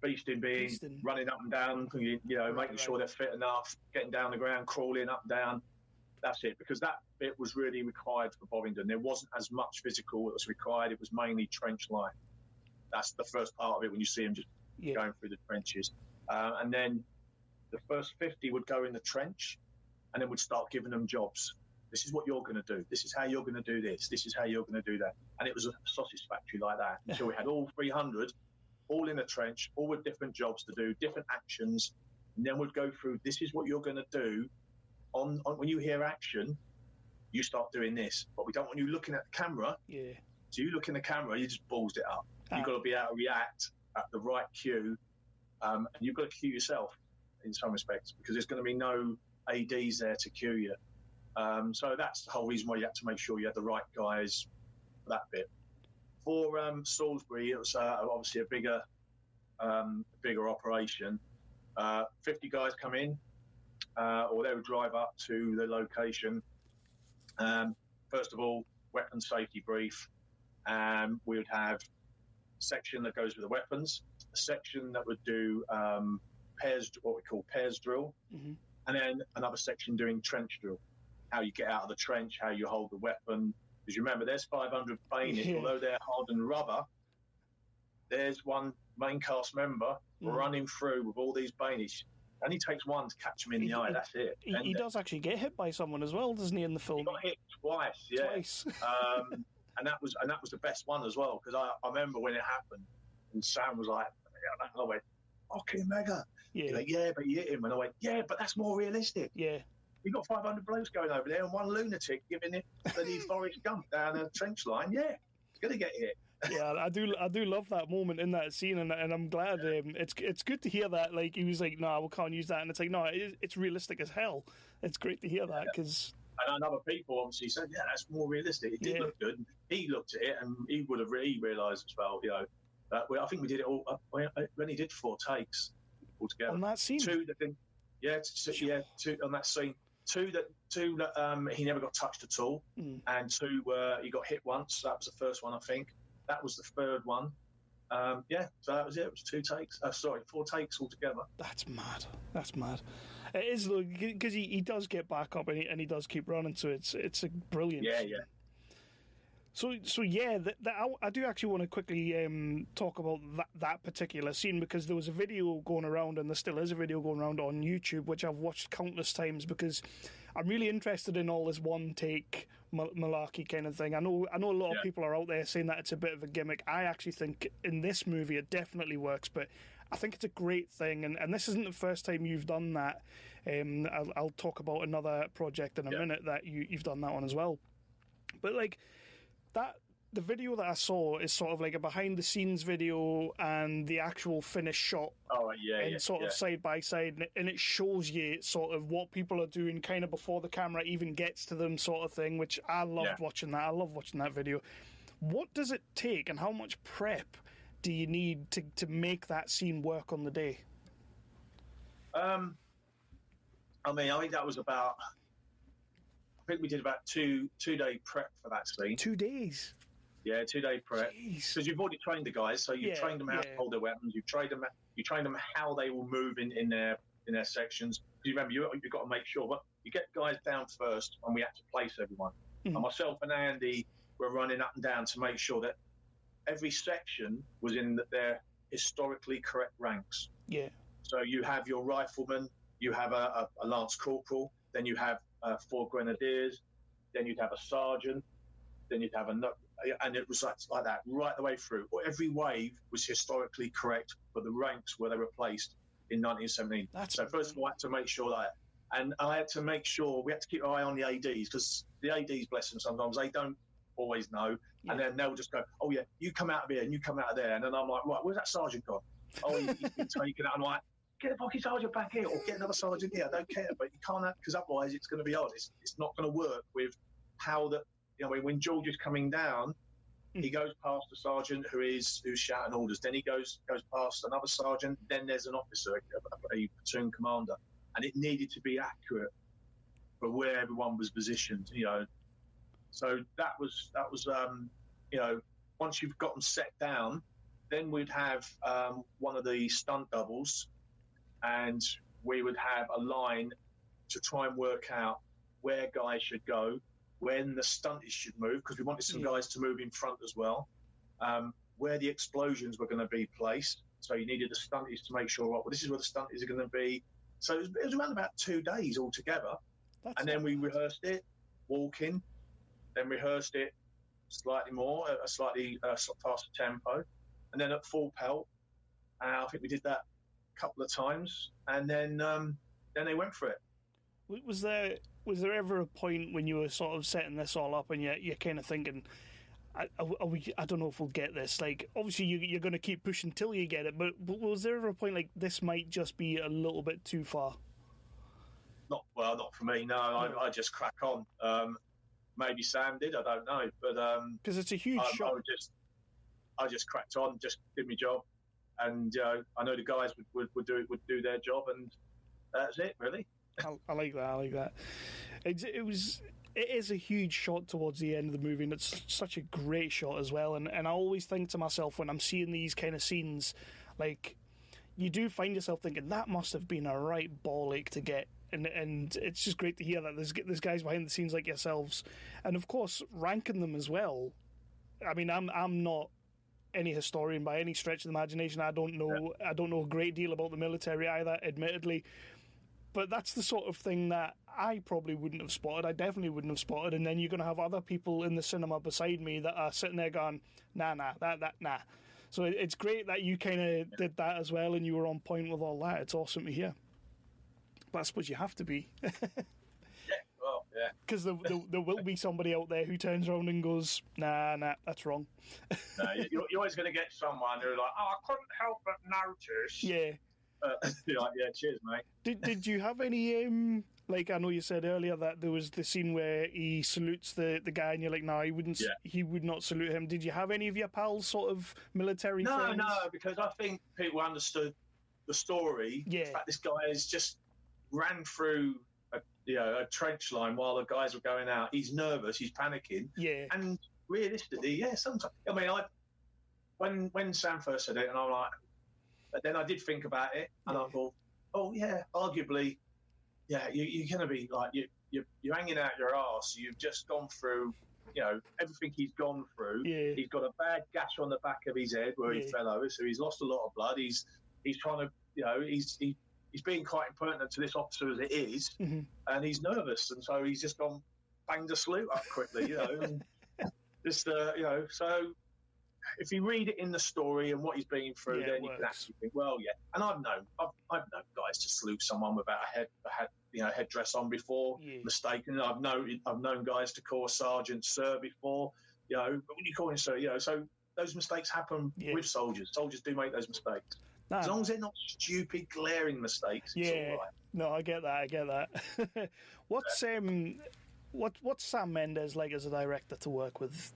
Beasting being running up and down, making sure they're fit enough, getting down the ground, crawling up and down. That's it, because that bit was really required for Bovingdon. There wasn't as much physical that was required. It was mainly trench line. That's the first part of it when you see them just going through the trenches. And then the first 50 would go in the trench, and then we'd start giving them jobs. This is what you're going to do. This is how you're going to do this. This is how you're going to do that. And it was a sausage factory like that. Until we had all 300, all in a trench, all with different jobs to do, different actions. And then we'd go through, this is what you're going to do. On when you hear action, you start doing this. But we don't want you looking at the camera. Yeah. So you look in the camera, you just balls it up. You've got to be able to react at the right cue. And you've got to cue yourself in some respects, because there's going to be no ADs there to cue you. So that's the whole reason why you had to make sure you had the right guys for that bit. For Salisbury, it was obviously a bigger operation. 50 guys come in, or they would drive up to the location. First of all, weapon safety brief. We would have a section that goes with the weapons, a section that would do what we call pairs drill, and then another section doing trench drill. How you get out of the trench, how you hold the weapon. Because remember, there's 500 bayonets, although they're hardened rubber, there's one main cast member running through with all these bayonets. It only takes one to catch him in the eye, that's it. He does actually get hit by someone as well, doesn't he, in the film? He got hit twice, yeah. And that was the best one as well, because I remember when it happened, and Sam was like, and I went, fucking mega. He's like, yeah, but you hit him. And I went, yeah, but that's more realistic. Yeah. You've got 500 blokes going over there and one lunatic giving it bloody Forrest Gump down a trench line. Yeah, he's going to get hit. Yeah, I do love that moment in that scene, and I'm glad it's good to hear that. Like, he was like, no, we can't use that, and it's like, no, it's realistic as hell. It's great to hear that, because... And other people obviously said, yeah, that's more realistic. It did look good. He looked at it, and he would have realised as well, I think we did it all, we only did 4 takes altogether. On that scene? 2 on that scene. Two that he never got touched at all, and two he got hit once. That was the first one, I think. That was the third one. So that was it. It was 2 takes. 4 takes altogether. That's mad. That's mad. It is, though, because he does get back up and he does keep running. So it's a brilliant. Yeah, scene. yeah. So yeah, I do actually want to quickly talk about that particular scene, because there was a video going around, and there still is a video going around on YouTube, which I've watched countless times because I'm really interested in all this one take malarkey kind of thing. I know a lot of people are out there saying that it's a bit of a gimmick. I actually think in this movie it definitely works, but I think it's a great thing, and this isn't the first time you've done that. I'll talk about another project in a minute that you've done that one as well. But like that, the video that I saw is sort of like a behind the scenes video and the actual finished shot. Oh yeah, and sort of side by side, and it shows you sort of what people are doing kind of before the camera even gets to them, sort of thing. Which I loved watching that. I love watching that video. What does it take, and how much prep do you need to make that scene work on the day? I think that was about. I think we did about two-day prep for that scene. 2 days. Yeah, 2-day prep. Because you've already trained the guys, so you've trained them how to hold their weapons. You've trained them how they will move in their sections. You remember, you've got to make sure. But you get guys down first, and we had to place everyone. And myself and Andy were running up and down to make sure that every section was in their historically correct ranks. Yeah. So you have your rifleman, you have a lance corporal, then you have 4 grenadiers, then you'd have a sergeant, then you'd have and it was like that right the way through. Every wave was historically correct for the ranks where they were placed in 1917. So first of all, I had to make sure that, and I had to make sure we had to keep an eye on the ADs, because the ADs, bless them, sometimes they don't always know, and then they'll just go, "Oh yeah, you come out of here and you come out of there," and then I'm like, "Right, where's that sergeant gone? Oh, he's been taken out." I'm like, "Get the fucking sergeant back here, or get another sergeant here. I don't care, but you can't, because otherwise it's going to be hard. It's not going to work with how that. When George is coming down, he goes past the sergeant who's shouting orders. Then he goes past another sergeant. Then there's an officer, a platoon commander, and it needed to be accurate for where everyone was positioned. So that was once you've got them set down, then we'd have one of the stunt doubles, and we would have a line to try and work out where guys should go, when the stunties should move, because we wanted some guys to move in front as well, where the explosions were going to be placed. So you needed the stunties to make sure, this is where the stunties are going to be. So it was around about 2 days altogether. Then we rehearsed it, walking, then rehearsed it slightly more, a slightly faster tempo, and then at full pelt. I think we did that a couple of times, and then they went for it. Was there ever a point when you were sort of setting this all up and you're kind of thinking, I don't know if we'll get this? Like, obviously you're going to keep pushing till you get it, but was there ever a point like this might just be a little bit too far? Not for me. No, I just crack on. Maybe Sam did. I don't know, but because it's a huge shot. I just cracked on, just did my job, and I know the guys would do their job, and that's it, really. I like that. It is a huge shot towards the end of the movie, and it's such a great shot as well. And I always think to myself when I'm seeing these kind of scenes, like, you do find yourself thinking that must have been a right ball ache to get. And it's just great to hear that there's guys behind the scenes like yourselves, and of course ranking them as well. I mean, I'm not any historian by any stretch of the imagination. I don't know a great deal about the military either, admittedly. But that's the sort of thing that I probably wouldn't have spotted. I definitely wouldn't have spotted. And then you're going to have other people in the cinema beside me that are sitting there going, nah. So it's great that you kind of did that as well, and you were on point with all that. It's awesome to hear. But I suppose you have to be. Yeah. Because there will be somebody out there who turns around and goes, nah, that's wrong. No, you're always going to get someone who's like, I couldn't help but notice. Yeah. Yeah, cheers, mate. Did you have any like, I know you said earlier that there was the scene where he salutes the guy and you're like, no, he would not salute him. Did you have any of your pals sort of military friends? No, because I think people understood the story. Yeah. The fact this guy has just ran through a trench line while the guys were going out. He's nervous, he's panicking. Yeah. And realistically, yeah, sometimes. I mean, when Sam first said it, and I'm like, but then I did think about it, and I thought, oh yeah, arguably, yeah, you're going to be like you're hanging out your arse. You've just gone through, everything he's gone through. Yeah. He's got a bad gash on the back of his head where he fell over, so he's lost a lot of blood. He's trying to, he's being quite impertinent to this officer as it is, and he's nervous, and so he's just gone banged a salute up quickly, and just so. If you read it in the story and what he's been through, then you can actually think, well, yeah. And I've known guys to salute someone without a headdress on before, mistaken. I've known guys to call a sergeant sir before, but when you call him sir, so those mistakes happen with soldiers. Soldiers do make those mistakes. As long as they're not stupid, glaring mistakes, it's all right. No, I get that. What's Sam Mendes like as a director to work with?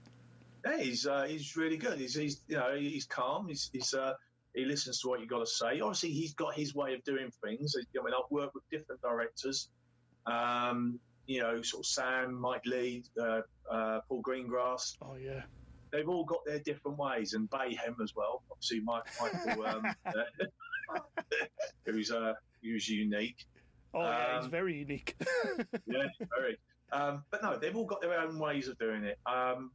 Yeah, he's really good. He's calm. He listens to what you got to say. Obviously, he's got his way of doing things. I mean, I've worked with different directors. Sort of Sam, Mike Lee, Paul Greengrass. Oh yeah. They've all got their different ways, and Bayhem as well. Obviously, Michael, who's unique. Oh yeah, he's very unique. Yeah, very. But no, they've all got their own ways of doing it. And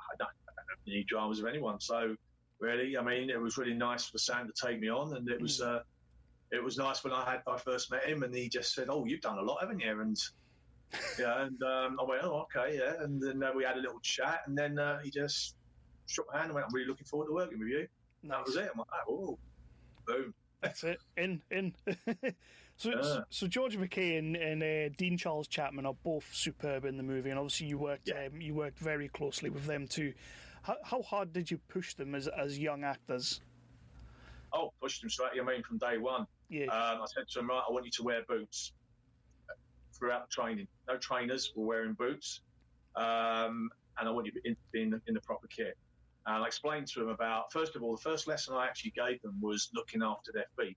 I don't have any dramas with anyone. So really, I mean, it was really nice for Sam to take me on, and it was nice when I first met him, and he just said, "Oh, you've done a lot, haven't you?" And I went, "Oh, okay, yeah." And then we had a little chat, and then he just shook my hand and went, "I'm really looking forward to working with you." Nice. That was it. I'm like, "Oh, boom." That's it. In. So George McKay and Dean Charles Chapman are both superb in the movie, and obviously you worked very closely with them too. How hard did you push them as young actors? Oh, pushed them straight. I mean, from day one. Yeah. I said to them, right, I want you to wear boots throughout the training. No trainers were wearing boots, and I want you to be in the proper kit. And I explained to them about, first of all, the first lesson I actually gave them was looking after their feet.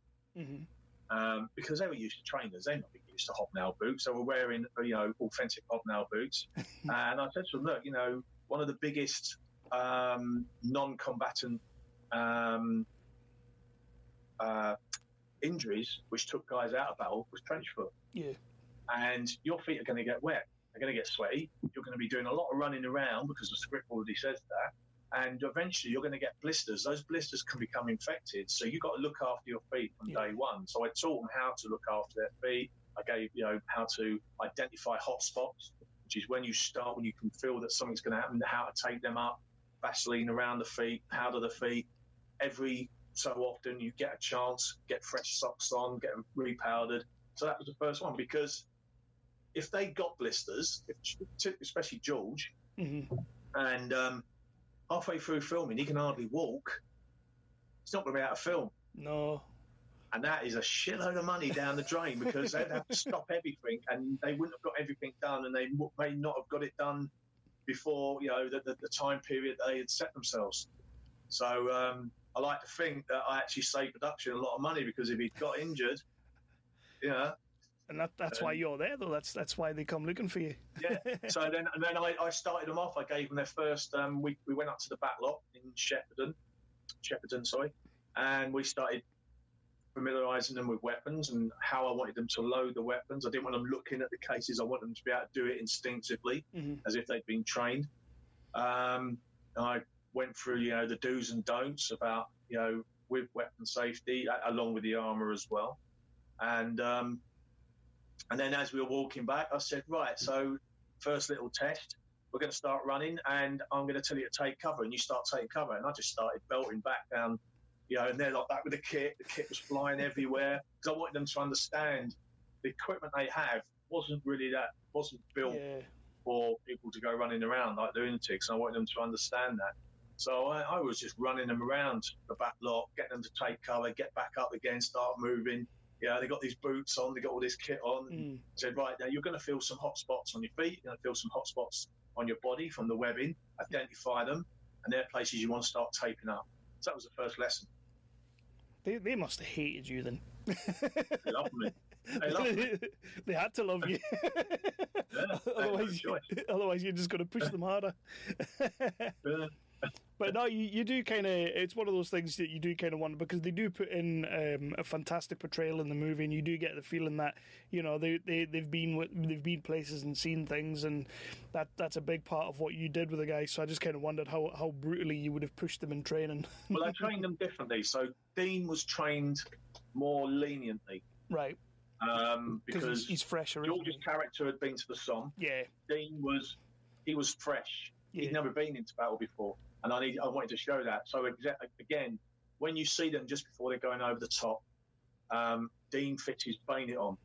Because they were used to trainers, they're not used to hobnail boots. They were wearing, authentic hobnail boots. And I said to them, look, one of the biggest non-combatant injuries which took guys out of battle was trench foot. Yeah. And your feet are going to get wet. They're going to get sweaty. You're going to be doing a lot of running around because the script already says that. And eventually you're going to get blisters. Those blisters can become infected. So you've got to look after your feet from day one. So I taught them how to look after their feet. I gave, how to identify hot spots, which is when you can feel that something's going to happen, how to take them up, Vaseline around the feet, powder the feet. Every so often you get a chance, get fresh socks on, get them repowdered. So that was the first one, because if they got blisters, especially George, and halfway through filming, he can hardly walk. It's not going to be out of film. No. And that is a shitload of money down the drain, because they'd have to stop everything, and they wouldn't have got everything done, and they may not have got it done before, the time period they had set themselves. So I like to think that I actually saved production a lot of money, because if he got injured, And that's why you're there, though. That's why they come looking for you. Yeah. So then I started them off. I gave them their first. We went up to the back lot in Shepperton, and we started familiarising them with weapons and how I wanted them to load the weapons. I didn't want them looking at the cases. I wanted them to be able to do it instinctively, as if they'd been trained. I went through, the do's and don'ts about, with weapon safety, along with the armour as well, and then as we were walking back, I said, right, so first little test, we're going to start running, and I'm going to tell you to take cover, and you start taking cover. And I just started belting back down, and they're like that with the kit. The kit was flying everywhere, because I wanted them to understand the equipment they have wasn't built for people to go running around like lunatics. And I wanted them to understand that. So I was just running them around the back lot, getting them to take cover, get back up again, start moving. They got these boots on, they got all this kit on. Said, right, now you're going to feel some hot spots on your feet, you're going to feel some hot spots on your body from the webbing, identify them, and they're places you want to start taping up. So that was the first lesson. They must have hated you then. They loved me. They love me. They had to love you. Otherwise you're just going to push them harder. But no, you do kind of. It's one of those things that you do kind of wonder, because they do put in a fantastic portrayal in the movie, and you do get the feeling that they've been places and seen things, and that's a big part of what you did with the guys. So I just kind of wondered how brutally you would have pushed them in training. Well, I trained them differently. So Dean was trained more leniently, right? Because he's fresher. George's character had been to the Somme. Yeah. Dean was fresh. Yeah. He'd never been into battle before. And I wanted to show that. So again, when you see them just before they're going over the top, Dean fits his bayonet on,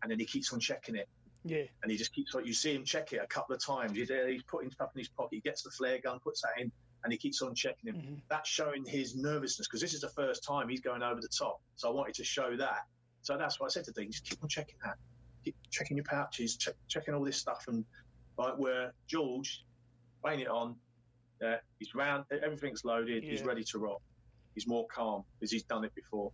and then he keeps on checking it. Yeah. And he just keeps on. You see him check it a couple of times. He's putting stuff in his pocket. He gets the flare gun, puts that in, and he keeps on checking him. Mm-hmm. That's showing his nervousness, because this is the first time he's going over the top. So I wanted to show that. So that's what I said to Dean: just keep on checking that. Keep checking your pouches, checking all this stuff, and where George, bayonet on. He's round, everything's loaded, he's ready to rock. He's more calm because he's done it before.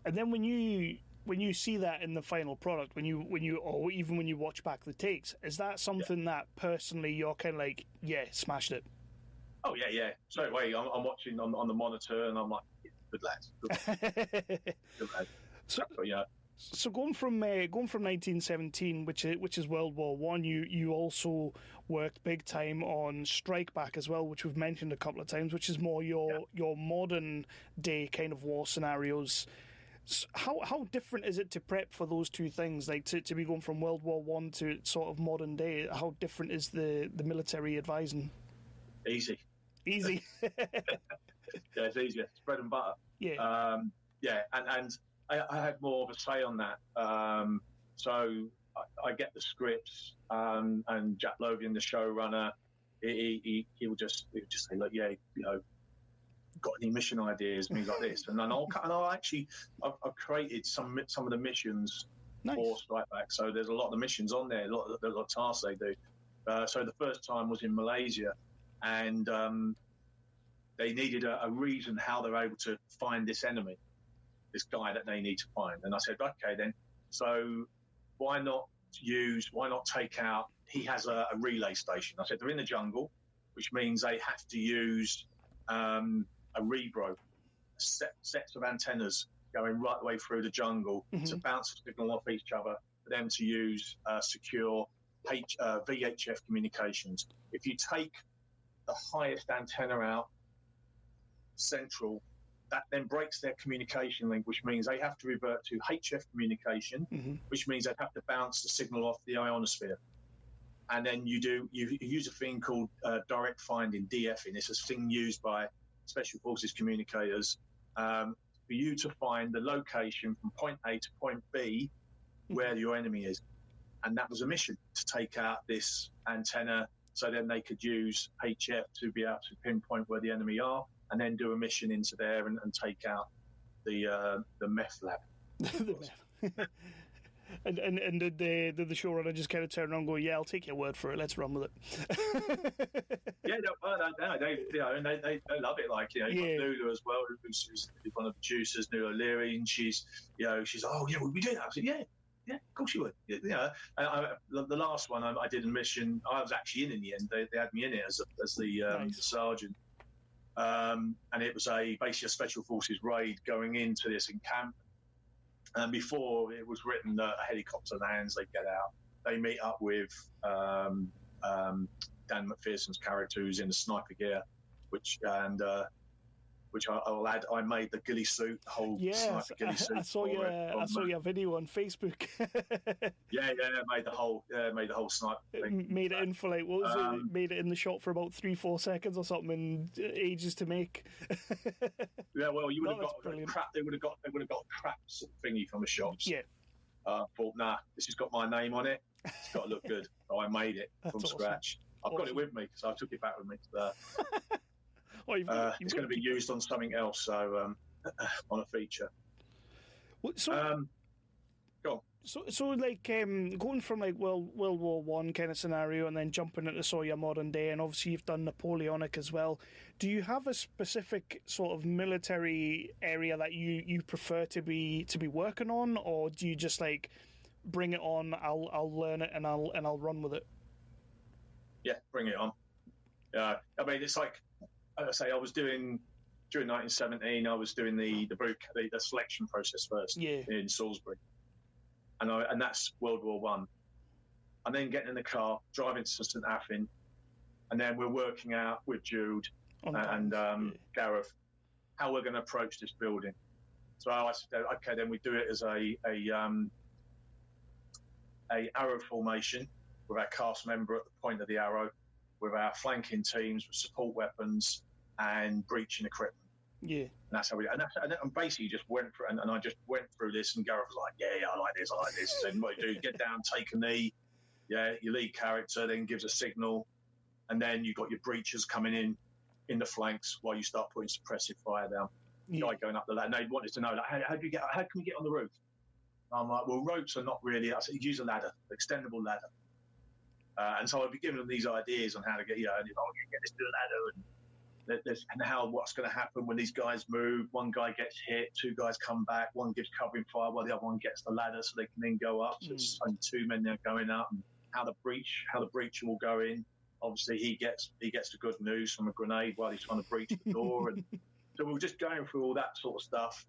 And then when you see that in the final product, when you or even when you watch back the takes, is that something that personally you're kind of like, yeah, smashed it? Oh yeah. Straight away, I'm watching on the monitor, and I'm like, yeah, good lads, good lads. So going from 1917, which is World War One, you also worked big time on Strike Back as well, which we've mentioned a couple of times, which is more your modern day kind of war scenarios. So how different is it to prep for those two things, like to be going from World War One to sort of modern day? How different is the military advising? Easy. Yeah, it's easier. It's bread and butter. Yeah. And I had more of a say on that. So I get the scripts, and Jack Lovian, the showrunner, he will just say, look, got any mission ideas, things like this, and then I've created some of the missions for Strike Back. So there's a lot of the missions on there, a lot of tasks they do. So the first time was in Malaysia, and they needed a reason how they're able to find this enemy. This guy that they need to find. And I said, okay, then, so why not take out, he has a relay station. I said, they're in the jungle, which means they have to use a rebro, sets of antennas going right the way through the jungle to bounce the signal off each other, for them to use secure VHF communications. If you take the highest antenna out, central, that then breaks their communication link, which means they have to revert to HF communication, which means they have to bounce the signal off the ionosphere. And then you use a thing called direct finding, DFing. It's a thing used by Special Forces communicators for you to find the location from point A to point B where your enemy is. And that was a mission, to take out this antenna so then they could use HF to be able to pinpoint where the enemy are, and then do a mission into there and take out the meth lab. and did the showrunner just kind of turn around and go, yeah, I'll take your word for it, let's run with it? They love it. Like, you've got Nula as well, who's one of the producers, Nula Leary, and she's oh yeah, we'll be doing that. I said, yeah, of course you would. And the last one I did a mission, I was actually in the end. They had me in it as the sergeant. And it was basically a Special Forces raid going into this encampment. And before it was written that a helicopter lands, they get out. They meet up with Dan McPherson's character, who's in the sniper gear, which I'll add. I made the ghillie suit, the whole sniper ghillie suit. I saw your video on Facebook. I made the whole sniper thing. Made it in for like, what was it? Made it in the shot for about 3-4 seconds or something, and ages to make. Yeah, well, you would have got crap. They would have got a crap thingy from the shops. Yeah. Thought, nah, this has got my name on it. It's got to look good. So I made it from scratch. I've got it with me, so I took it back with me. It's going to be used on something else, so on a feature. So, go on. So like going from like World War One kind of scenario, and then jumping into sort of your modern day, and obviously you've done Napoleonic as well. Do you have a specific sort of military area that you prefer to be working on, or do you just like bring it on? I'll learn it and I'll run with it. Yeah, bring it on. I mean, it's like I say, I was doing during 1917. I was doing the selection process first in Salisbury. And that's World War One. And then getting in the car, driving to St Athan, and then we're working out with Jude and Gareth how we're going to approach this building. So I said, okay, then we do it as a arrow formation with our cast member at the point of the arrow, with our flanking teams with support weapons and breaching equipment. Yeah, and that's how we. And basically just went through, and I just went through this, and Gareth was like, "Yeah, I like this. And what you do, get down, take a knee. Yeah, your lead character then gives a signal, and then you've got your breachers coming in the flanks while you start putting suppressive fire down. Guy going up the ladder. And they wanted to know, like, how can we get on the roof? And I'm like, well, ropes are not really. I said, use a ladder, extendable ladder. And so I'd be giving them these ideas on how to get, and you get this to the ladder and what's going to happen when these guys move. One guy gets hit, two guys come back, one gives covering fire while the other one gets the ladder so they can then go up. So it's only two men there going up, and how the breacher will go in. Obviously he gets the good news from a grenade while he's trying to breach the door. And so we were just going through all that sort of stuff.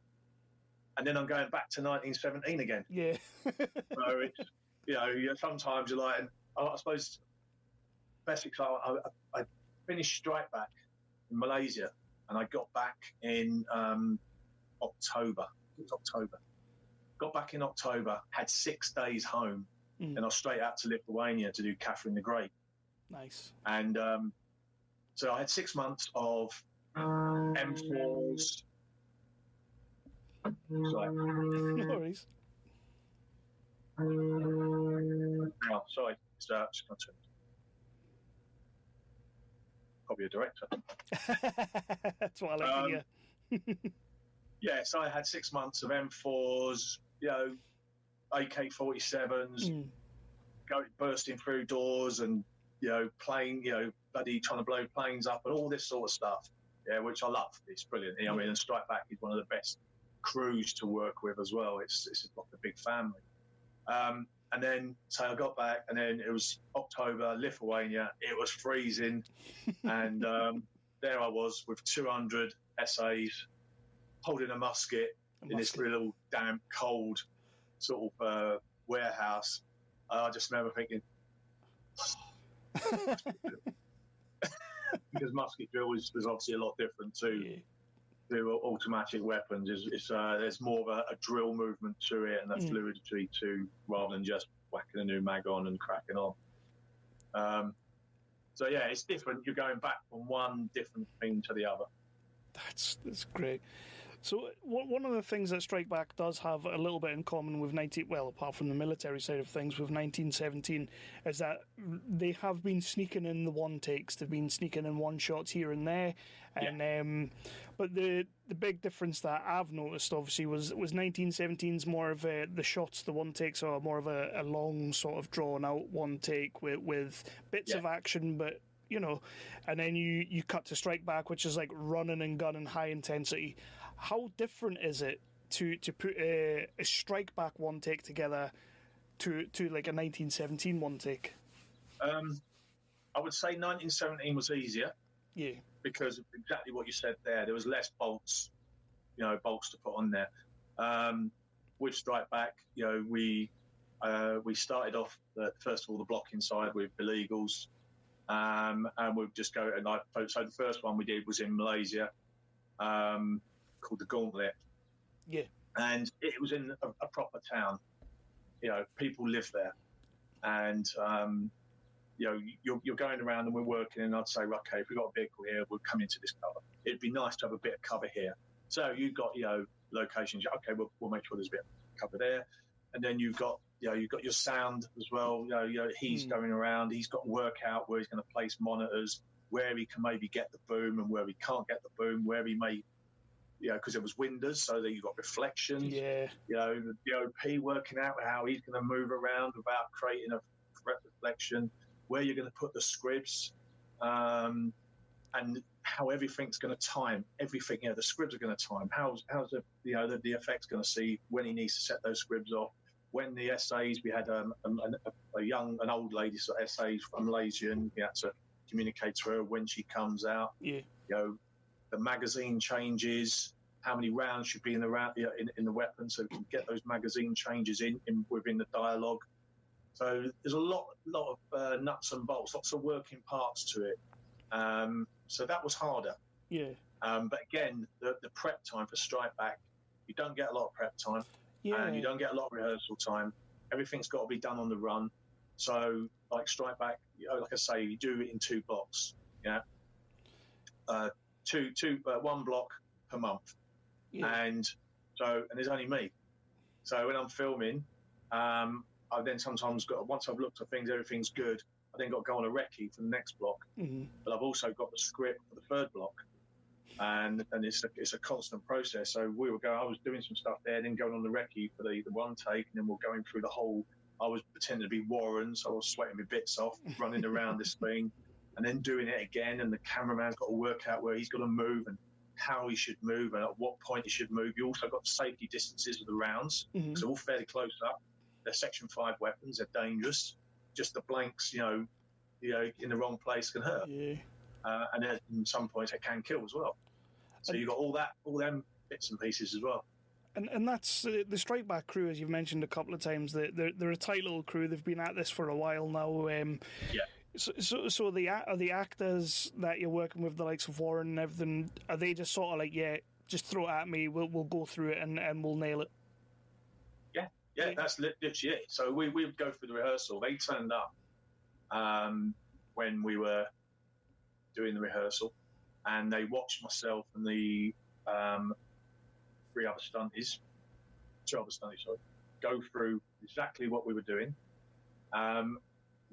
And then I'm going back to 1917 again. Yeah. So it's, sometimes you're like, and I suppose best example, I finished Strike Back in Malaysia, and I got back in October. It was October. Got back in October, had 6 days home, and I was straight out to Lithuania to do Catherine the Great. Nice. And so I had 6 months of M4s. Sorry. No worries. Oh, sorry. It's just going to probably a director. That's what I like to hear. Yeah, so I had 6 months of M4s, AK-47s, bursting through doors and, playing, bloody trying to blow planes up and all this sort of stuff. Yeah, which I love. It's brilliant. I mean, and Strike Back is one of the best crews to work with as well. It's like a big family. And then, so I got back, and then it was October, Lithuania. It was freezing, and there I was with 200 SAs holding a musket in this little damp, cold sort of warehouse. I just remember thinking, because musket drill is obviously a lot different to automatic weapons. There's more of a drill movement to it and a fluidity to, rather than just whacking a new mag on and cracking on. So yeah, it's different. You're going back from one different thing to the other. That's great. So one of the things that Strike Back does have a little bit in common with apart from the military side of things, with 1917, is that they have been sneaking in the one takes. They've been sneaking in one shots here and there, and but the big difference that I've noticed obviously was 1917's more of the shots, the one takes are more of a long sort of drawn out one take with bits of action, but and then you cut to Strike Back, which is like running and gunning, high intensity. How different is it to put a Strike Back one take together to like a 1917 one take? I would say 1917 was easier. Yeah. Because of exactly what you said there. There was less bolts to put on there. With Strike Back, we started off first of all the blocking side with illegals. And we'd just go and so the first one we did was in Malaysia, called the Gauntlet. Yeah. And it was in a proper town. People live there. And, you're going around and we're working, and I'd say, okay, if we've got a vehicle here, we'll come into this cover. It'd be nice to have a bit of cover here. So you've got, locations. Okay, we'll make sure there's a bit of cover there. And then you've got your sound as well. He's going around. He's got work out where he's going to place monitors, where he can maybe get the boom and where he can't get the boom, where he may because it was windows, so that you got reflections. Yeah. The DOP working out how he's going to move around without creating a reflection, where you're going to put the scribs, and how everything's going to time everything. The scribs are going to time. How's the effect's going to see when he needs to set those scribs off. When the essays, we had an old lady sort of essays from Malaysia, and you had to communicate to her when she comes out. Yeah. The magazine changes, how many rounds should be in the weapon, so we can get those magazine changes in within the dialogue. So there's a lot of nuts and bolts, lots of working parts to it. So that was harder. Yeah. But again, the prep time for Strike Back, you don't get a lot of prep time, and you don't get a lot of rehearsal time. Everything's got to be done on the run. So like Strike Back, like I say, you do it in 2 blocks. One block per month, and there's only me. So when I'm filming, I've then sometimes once I've looked at things, everything's good. I then got to go on a recce for the next block, but I've also got the script for the 3rd block, and it's a constant process. So I was doing some stuff there, then going on the recce for the one take, and then we're going through the whole. I was pretending to be Warren, so I was sweating my bits off, running around this thing. And then doing it again, and the cameraman's got to work out where he's got to move and how he should move and at what point he should move. You also got the safety distances of the rounds, so all fairly close up. They're Section 5 weapons; they're dangerous. Just the blanks, in the wrong place can hurt, and at some points it can kill as well. So you got all them bits and pieces as well. And that's the Strike Back crew, as you've mentioned a couple of times. They're a tight little crew. They've been at this for a while now. So the actors that you're working with, the likes of Warren and everything, are they just sort of like, just throw it at me, we'll go through it and we'll nail it? Yeah, that's literally it. So we would go through the rehearsal. They turned up when we were doing the rehearsal, and they watched myself and the 2 other stunties, go through exactly what we were doing. And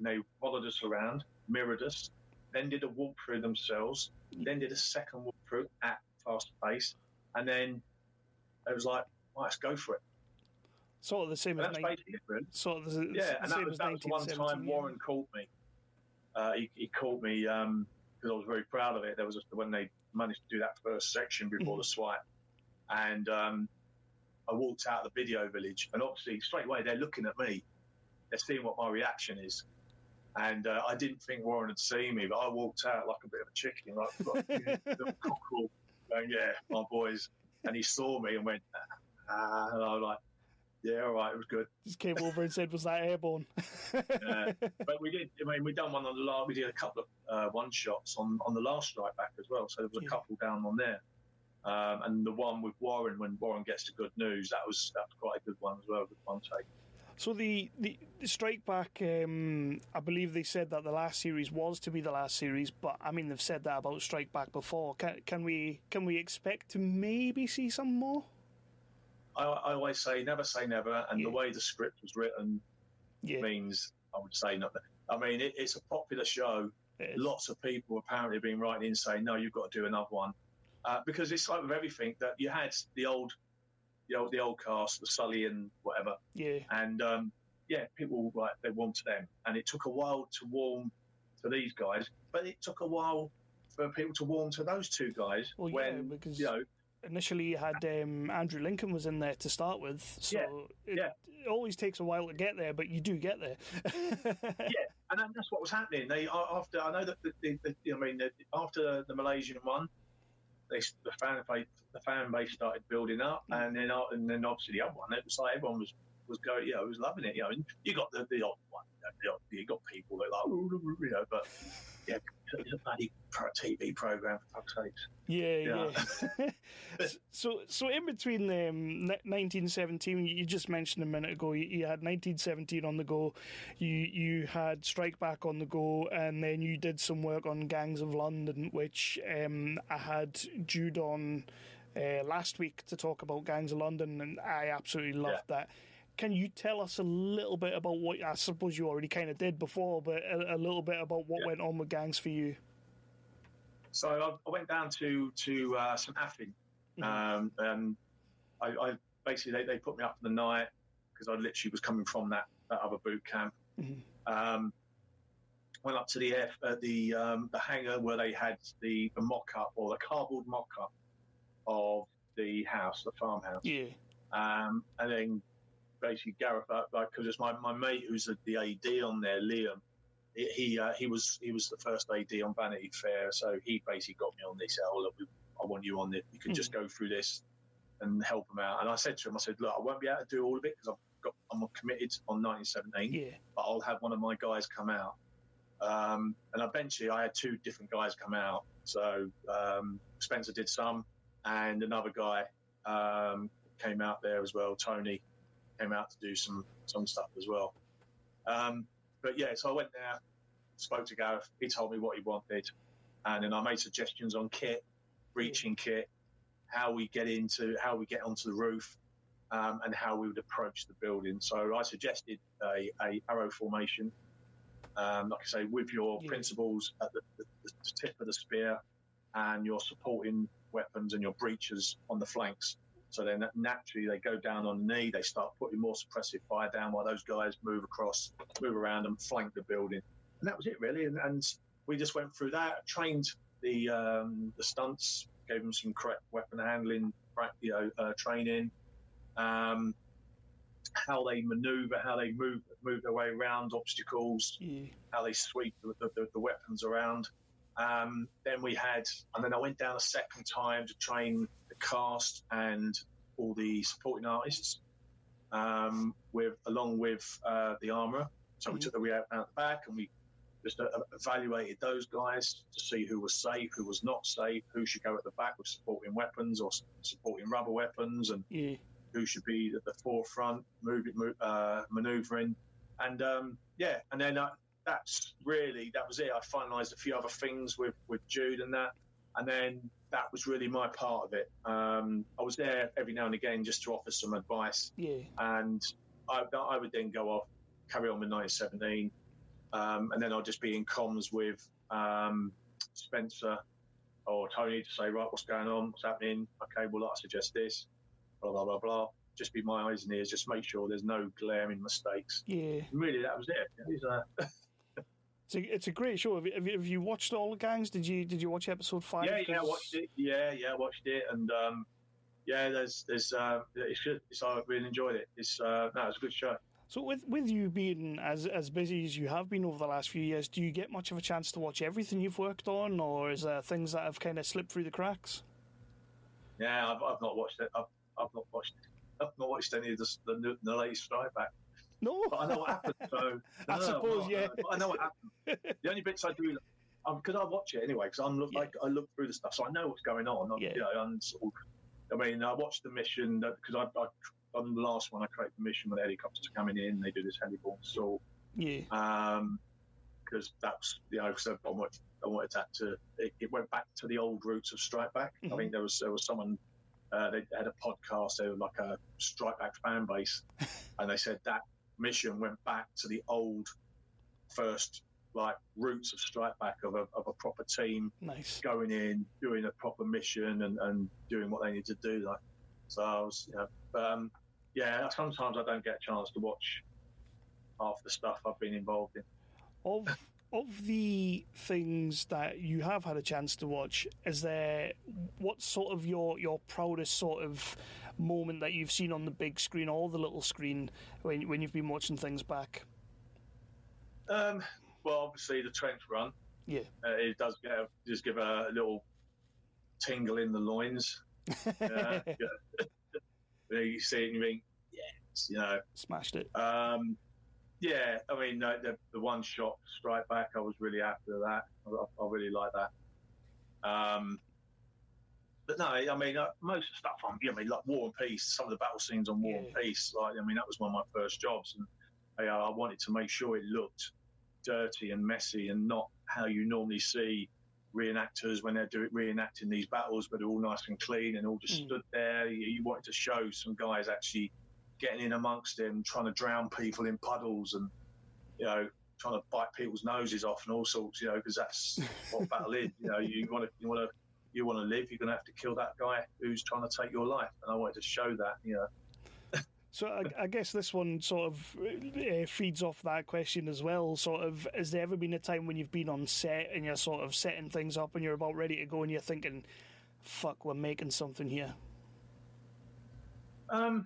they followed us around, mirrored us, then did a walkthrough themselves, then did a second walkthrough at fast pace, and then it was like, right, let's go for it. Sort of the same as and that was the one time Warren caught me. He caught me because I was very proud of it. There was when they managed to do that first section before the swipe, and I walked out of the video village, and obviously straight away they're looking at me, they're seeing what my reaction is. And I didn't think Warren had seen me, but I walked out like a bit of a chicken, like the cockerel, going, my boys. And he saw me and went, and I was like, yeah, all right, it was good. Just came over and said, was that airborne? But we did, we done one on the last, we did a couple of one-shots on the last Strike Back as well, so there was a couple down on there. And the one with Warren, when Warren gets the good news, that was quite a good one as well, with one take. So the Strike Back, I believe they said that the last series was to be the last series, but I mean they've said that about Strike Back before. Can we expect to maybe see some more? I always say never, and the way the script was written means I would say nothing. I mean it's a popular show. Lots of people apparently have been writing in saying no, you've got to do another one because it's like with everything that you had the old cast, the Sully and whatever. Yeah. And people they warmed to them, and it took a while to warm to these guys, but it took a while for people to warm to those 2 guys. Well, because initially you had Andrew Lincoln was in there to start with, so it always takes a while to get there, but you do get there. And that's what was happening. After the Malaysian one, the fan base started building up, and then obviously the other one, it was like everyone was going, was loving it. And you got the odd one, you got people that are like, but it's a bloody TV program for fuck's sakes. Yeah. So in between 1917, you just mentioned a minute ago, you had 1917 on the go, you had Strike Back on the go, and then you did some work on Gangs of London, which I had Jude on last week to talk about Gangs of London, and I absolutely loved that. Can you tell us a little bit about what, I suppose you already kind of did before, but a little bit about what went on with Gangs for you? So I went down to St Athan And I basically they put me up for the night because I literally was coming from that other boot camp. Went up to the hangar where they had the mock-up or the cardboard mock-up of the house, the farmhouse. And then basically Gareth, because it's my mate who's the AD on there, Liam. He was the first AD on Vanity Fair, so he basically got me on this. He said, "Oh look, I want you on it. You can just go through this and help them out." And I said to him, "Look, I won't be able to do all of it because I'm committed on 1917, but I'll have one of my guys come out." And eventually, I had two different guys come out. So Spencer did some, and another guy came out there as well. Tony came out to do some stuff as well. But yeah, so I went there, spoke to Gareth. He told me what he wanted, and then I made suggestions on kit, breaching kit, how we get onto the roof, and how we would approach the building. So I suggested a arrow formation, like I say, with your principals at the tip of the spear, and your supporting weapons and your breachers on the flanks. So then naturally they go down on the knee, they start putting more suppressive fire down while those guys move around and flank the building. And that was it really. And we just went through that, trained the stunts, gave them some correct weapon handling, training, how they maneuver, how they move their way around obstacles, how they sweep the weapons around. Then I went down a second time to train the cast and all the supporting artists, along with the armourer. So we took the way out the back, and we just evaluated those guys to see who was safe, who was not safe, who should go at the back with supporting weapons or supporting rubber weapons, and who should be at the forefront, manoeuvring, and and then that was it. I finalised a few other things with Jude and that, and then that was really my part of it. I was there every now and again just to offer some advice, and I would then go off, carry on with 1917, and then I'd just be in comms with Spencer or Tony to say, right, what's going on, what's happening? Okay, well, I suggest this, blah blah blah blah. Just be my eyes and ears, just make sure there's no glaring mistakes. And really, that was it. It's a great show. Have you watched all the gangs? Did you watch episode 5? Yeah, I watched it. I watched it, and I really enjoyed it. It's a good show. So with you being as busy as you have been over the last few years, do you get much of a chance to watch everything you've worked on, or is there things that have kind of slipped through the cracks? Yeah, I've not watched it. I've not watched any of the latest Strike Back. No, but I know what happened. So I suppose, I know what happened. The only bits I do, because I watch it anyway, because I look through the stuff, so I know what's going on. I watched the mission because on the last one I created the mission with helicopters coming in. They do this heliborne assault. Because that's because I wanted that to. It went back to the old roots of Strike Back. I think there was someone. They had a podcast. They were like a Strike Back fan base, and they said that mission went back to the old first roots of Strike Back of a proper team, going in, doing a proper mission, and doing what they need to do. So I was, sometimes I don't get a chance to watch half the stuff I've been involved in. Of the things that you have had a chance to watch, what's sort of your proudest sort of moment that you've seen on the big screen or the little screen when you've been watching things back? Well, obviously the trench run. It does give a little tingle in the loins. You see it and you think, yes, smashed it. Yeah, I mean, the one-shot Strike Back, I was really happy with that. I really like that. But no, I mean, most of the stuff like War and Peace, some of the battle scenes on War and Peace, that was one of my first jobs. And I wanted to make sure it looked dirty and messy and not how you normally see reenactors when they're reenacting these battles, but they're all nice and clean and all just stood there. You wanted to show some guys actually getting in amongst them, trying to drown people in puddles and, trying to bite people's noses off and all sorts, because that's what battle is. You want to you want to live, you're going to have to kill that guy who's trying to take your life. And I wanted to show that, So I guess this one sort of feeds off that question as well. Sort of, has there ever been a time when you've been on set and you're sort of setting things up and you're about ready to go and you're thinking, fuck, we're making something here? I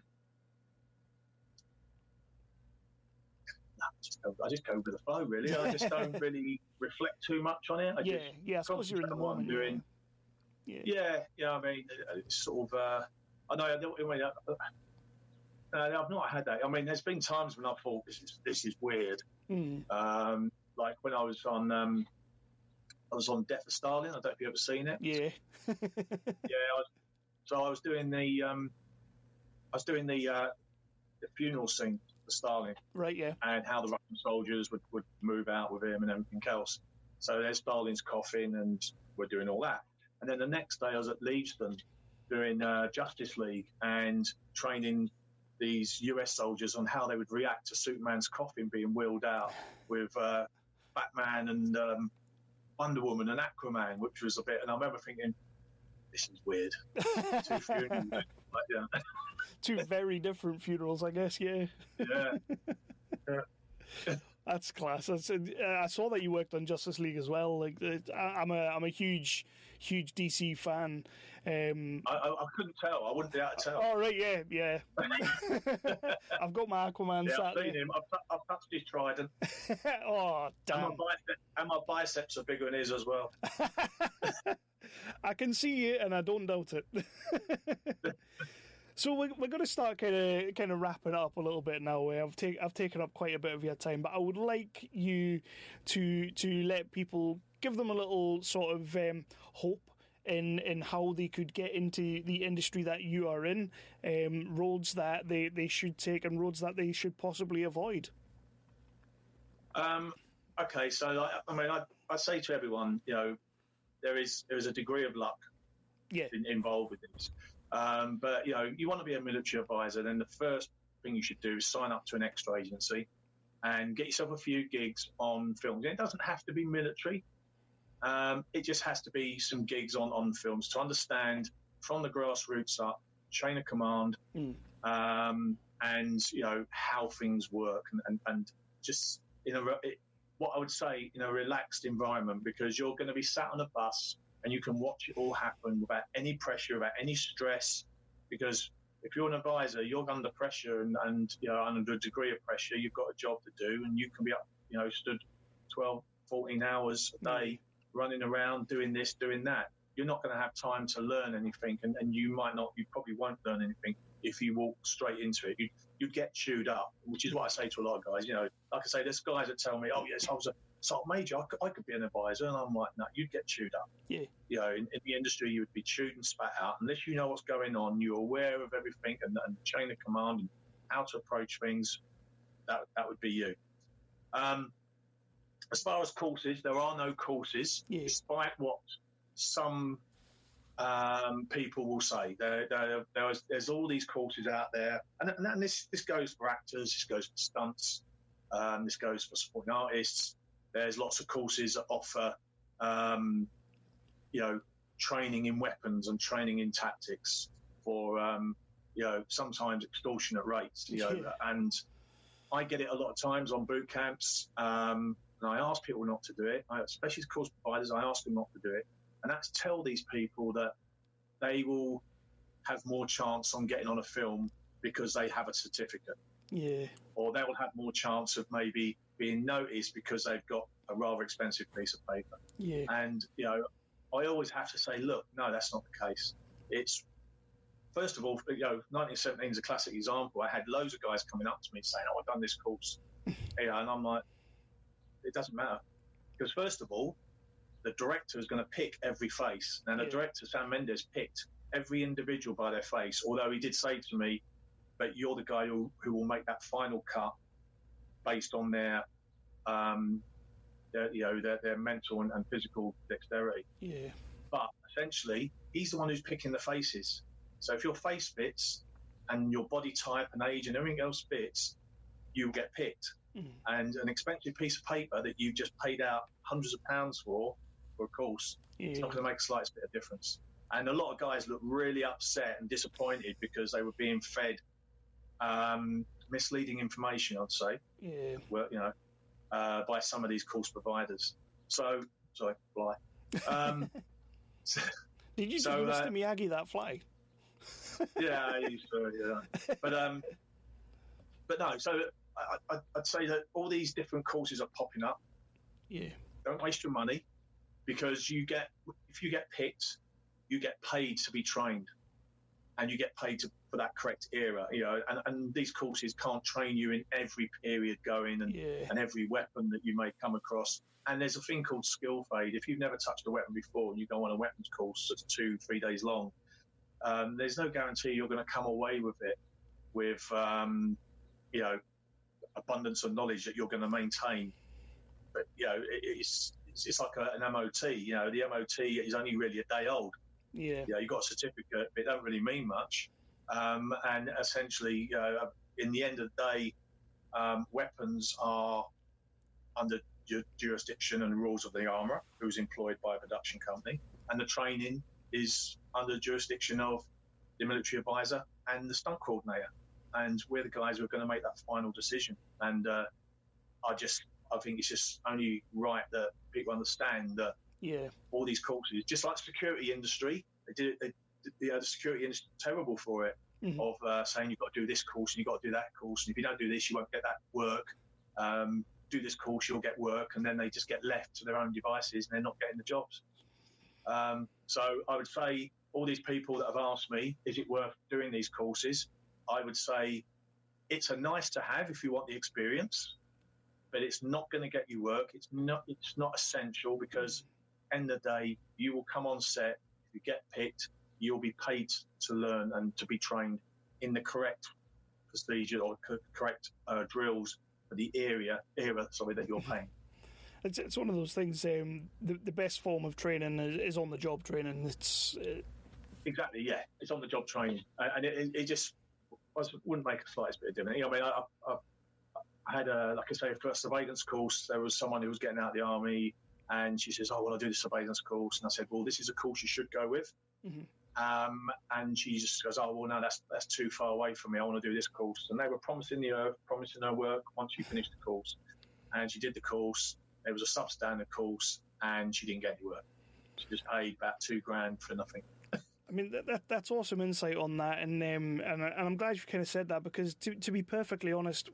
just go with the flow, really. I just don't really reflect too much on it. I suppose you're in the moment. Doing. Yeah. I mean, it's sort of. I know. I've not had that. I mean, there's been times when I thought this is weird. Like when I was on Death of Stalin. I don't know if you've ever seen it. Yeah. I was doing the funeral scene for Stalin. Right. Yeah. And how the Russian soldiers would move out with him and everything else. So there's Stalin's coffin, and we're doing all that. And then the next day, I was at Leavesden doing Justice League and training these US soldiers on how they would react to Superman's coffin being wheeled out with Batman and Wonder Woman and Aquaman, which was a bit. And I remember thinking, this is weird. Two funerals, two very different funerals, I guess. Yeah. That's class. I saw that you worked on Justice League as well. Like, I'm a huge DC fan. I couldn't tell. I wouldn't be able to tell. Oh right, yeah. I've got my Aquaman. Yeah, I've seen him. I've touched his trident. Oh damn! And my biceps are bigger than his as well. I can see it, and I don't doubt it. So we're going to start kind of wrapping up a little bit now. I've taken up quite a bit of your time, but I would like you to let people, give them a little sort of hope in how they could get into the industry that you are in, roads that they should take and roads that they should possibly avoid. Okay, so I say to everyone, there is a degree of luck involved with this. But you want to be a military advisor, then the first thing you should do is sign up to an extra agency and get yourself a few gigs on films. It doesn't have to be military. It just has to be some gigs on films to understand from the grassroots up, chain of command, and how things work, and just what I would say in a relaxed environment, because you're going to be sat on a bus and you can watch it all happen without any pressure, without any stress. Because if you're an advisor, you're under pressure and under a degree of pressure. You've got a job to do, and you can be up, stood 12, 14 hours a day running around doing this, doing that. You're not going to have time to learn anything, and you probably won't learn anything if you walk straight into it. You'd get chewed up, which is what I say to a lot of guys. Like I say, there's guys that tell me, "Oh yes, I was a sergeant major. I could be an advisor," and I'm like, "No, you'd get chewed up." Yeah. In the industry, you would be chewed and spat out unless you know what's going on. You're aware of everything and the chain of command and how to approach things. That would be you. As far as courses, there are no courses, despite what some people will say. There's all these courses out there, and this goes for actors, this goes for stunts, this goes for supporting artists. There's lots of courses that offer, training in weapons and training in tactics for, sometimes extortionate rates. And I get it a lot of times on boot camps, and I ask people not to do it. Especially course providers, I ask them not to do it. And that's tell these people that they will have more chance on getting on a film because they have a certificate. Yeah. Or they will have more chance of maybe being noticed because they've got a rather expensive piece of paper. Yeah. And, I always have to say, look, no, that's not the case. It's, first of all, 1917 is a classic example. I had loads of guys coming up to me saying, "Oh, I've done this course." And I'm like, it doesn't matter. Because first of all, the director is going to pick every face. Now, the director, Sam Mendes, picked every individual by their face, although he did say to me, "But you're the guy who will make that final cut based on their mental and physical dexterity." Yeah. But essentially, he's the one who's picking the faces. So if your face fits and your body type and age and everything else fits, you get picked. And an expensive piece of paper that you've just paid out hundreds of pounds for for a course, it's Yeah. not going to make the slightest bit of difference. And a lot of guys look really upset and disappointed because they were being fed misleading information, I'd say. Yeah. Well, by some of these course providers. So, sorry, fly. Did you just So, Mr. Miyagi that fly? Yeah, I used to, yeah. But no, so I'd say that all these different courses are popping up. Yeah. Don't waste your money, because if you get picked, you get paid to be trained, and you get paid for that correct era. And these courses can't train you in every period going and every weapon that you may come across. And there's a thing called skill fade. If you've never touched a weapon before and you go on a weapons course that's 2-3 days long, there's no guarantee you're going to come away with it with abundance of knowledge that you're going to maintain. But it's like an MOT. The MOT is only really a day old. Yeah. You got a certificate, but it don't really mean much. And essentially, in the end of the day, weapons are under jurisdiction and rules of the armourer, who's employed by a production company, and the training is under jurisdiction of the military advisor and the stunt coordinator, and we're the guys who are going to make that final decision. And I think it's just only right that people understand that all these courses, just like the security industry, the security industry is terrible for it, of saying you've got to do this course and you've got to do that course, and if you don't do this, you won't get that work. Do this course, you'll get work, and then they just get left to their own devices and they're not getting the jobs. So I would say all these people that have asked me, is it worth doing these courses? I would say it's a nice to have if you want the experience, but it's not going to get you work. It's not essential, because end of the day, you will come on set. If you get picked, you'll be paid to learn and to be trained in the correct procedure or correct drills for the era that you're paying. It's one of those things. The best form of training is on the job training. It's exactly, yeah. It's on the job training, and it just wouldn't make a slightest bit of difference. I mean, I had like I say, for a surveillance course, there was someone who was getting out of the army, and she says, "Oh, well, I do the surveillance course," and I said, "Well, this is a course you should go with." And she just goes, "Oh, well, no, that's too far away from me. I want to do this course." And they were promising her work once you finish the course, and she did the course. It was a substandard course, and she didn't get any work. She just paid about $2,000 for nothing. I mean, that's awesome insight on that, and I'm glad you kind of said that, because to be perfectly honest,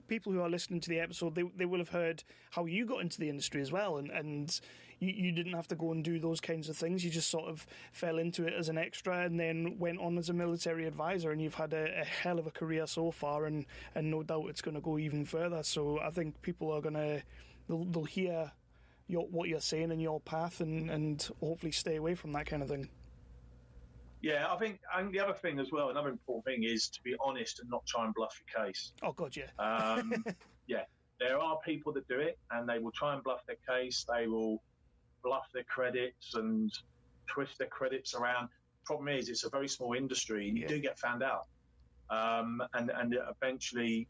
people who are listening to the episode, they will have heard how you got into the industry as well, and you didn't have to go and do those kinds of things. You just sort of fell into it as an extra and then went on as a military advisor, and you've had a hell of a career so far, and no doubt it's going to go even further. So I think people are going to, they'll hear what you're saying and your path, and hopefully stay away from that kind of thing. Yeah, I think, and the other thing as well, another important thing is to be honest and not try and bluff your case. Oh, God, yeah. Yeah, there are people that do it, and they will try and bluff their case. They will bluff their credits and twist their credits around. Problem is, it's a very small industry, and you do get found out. And eventually,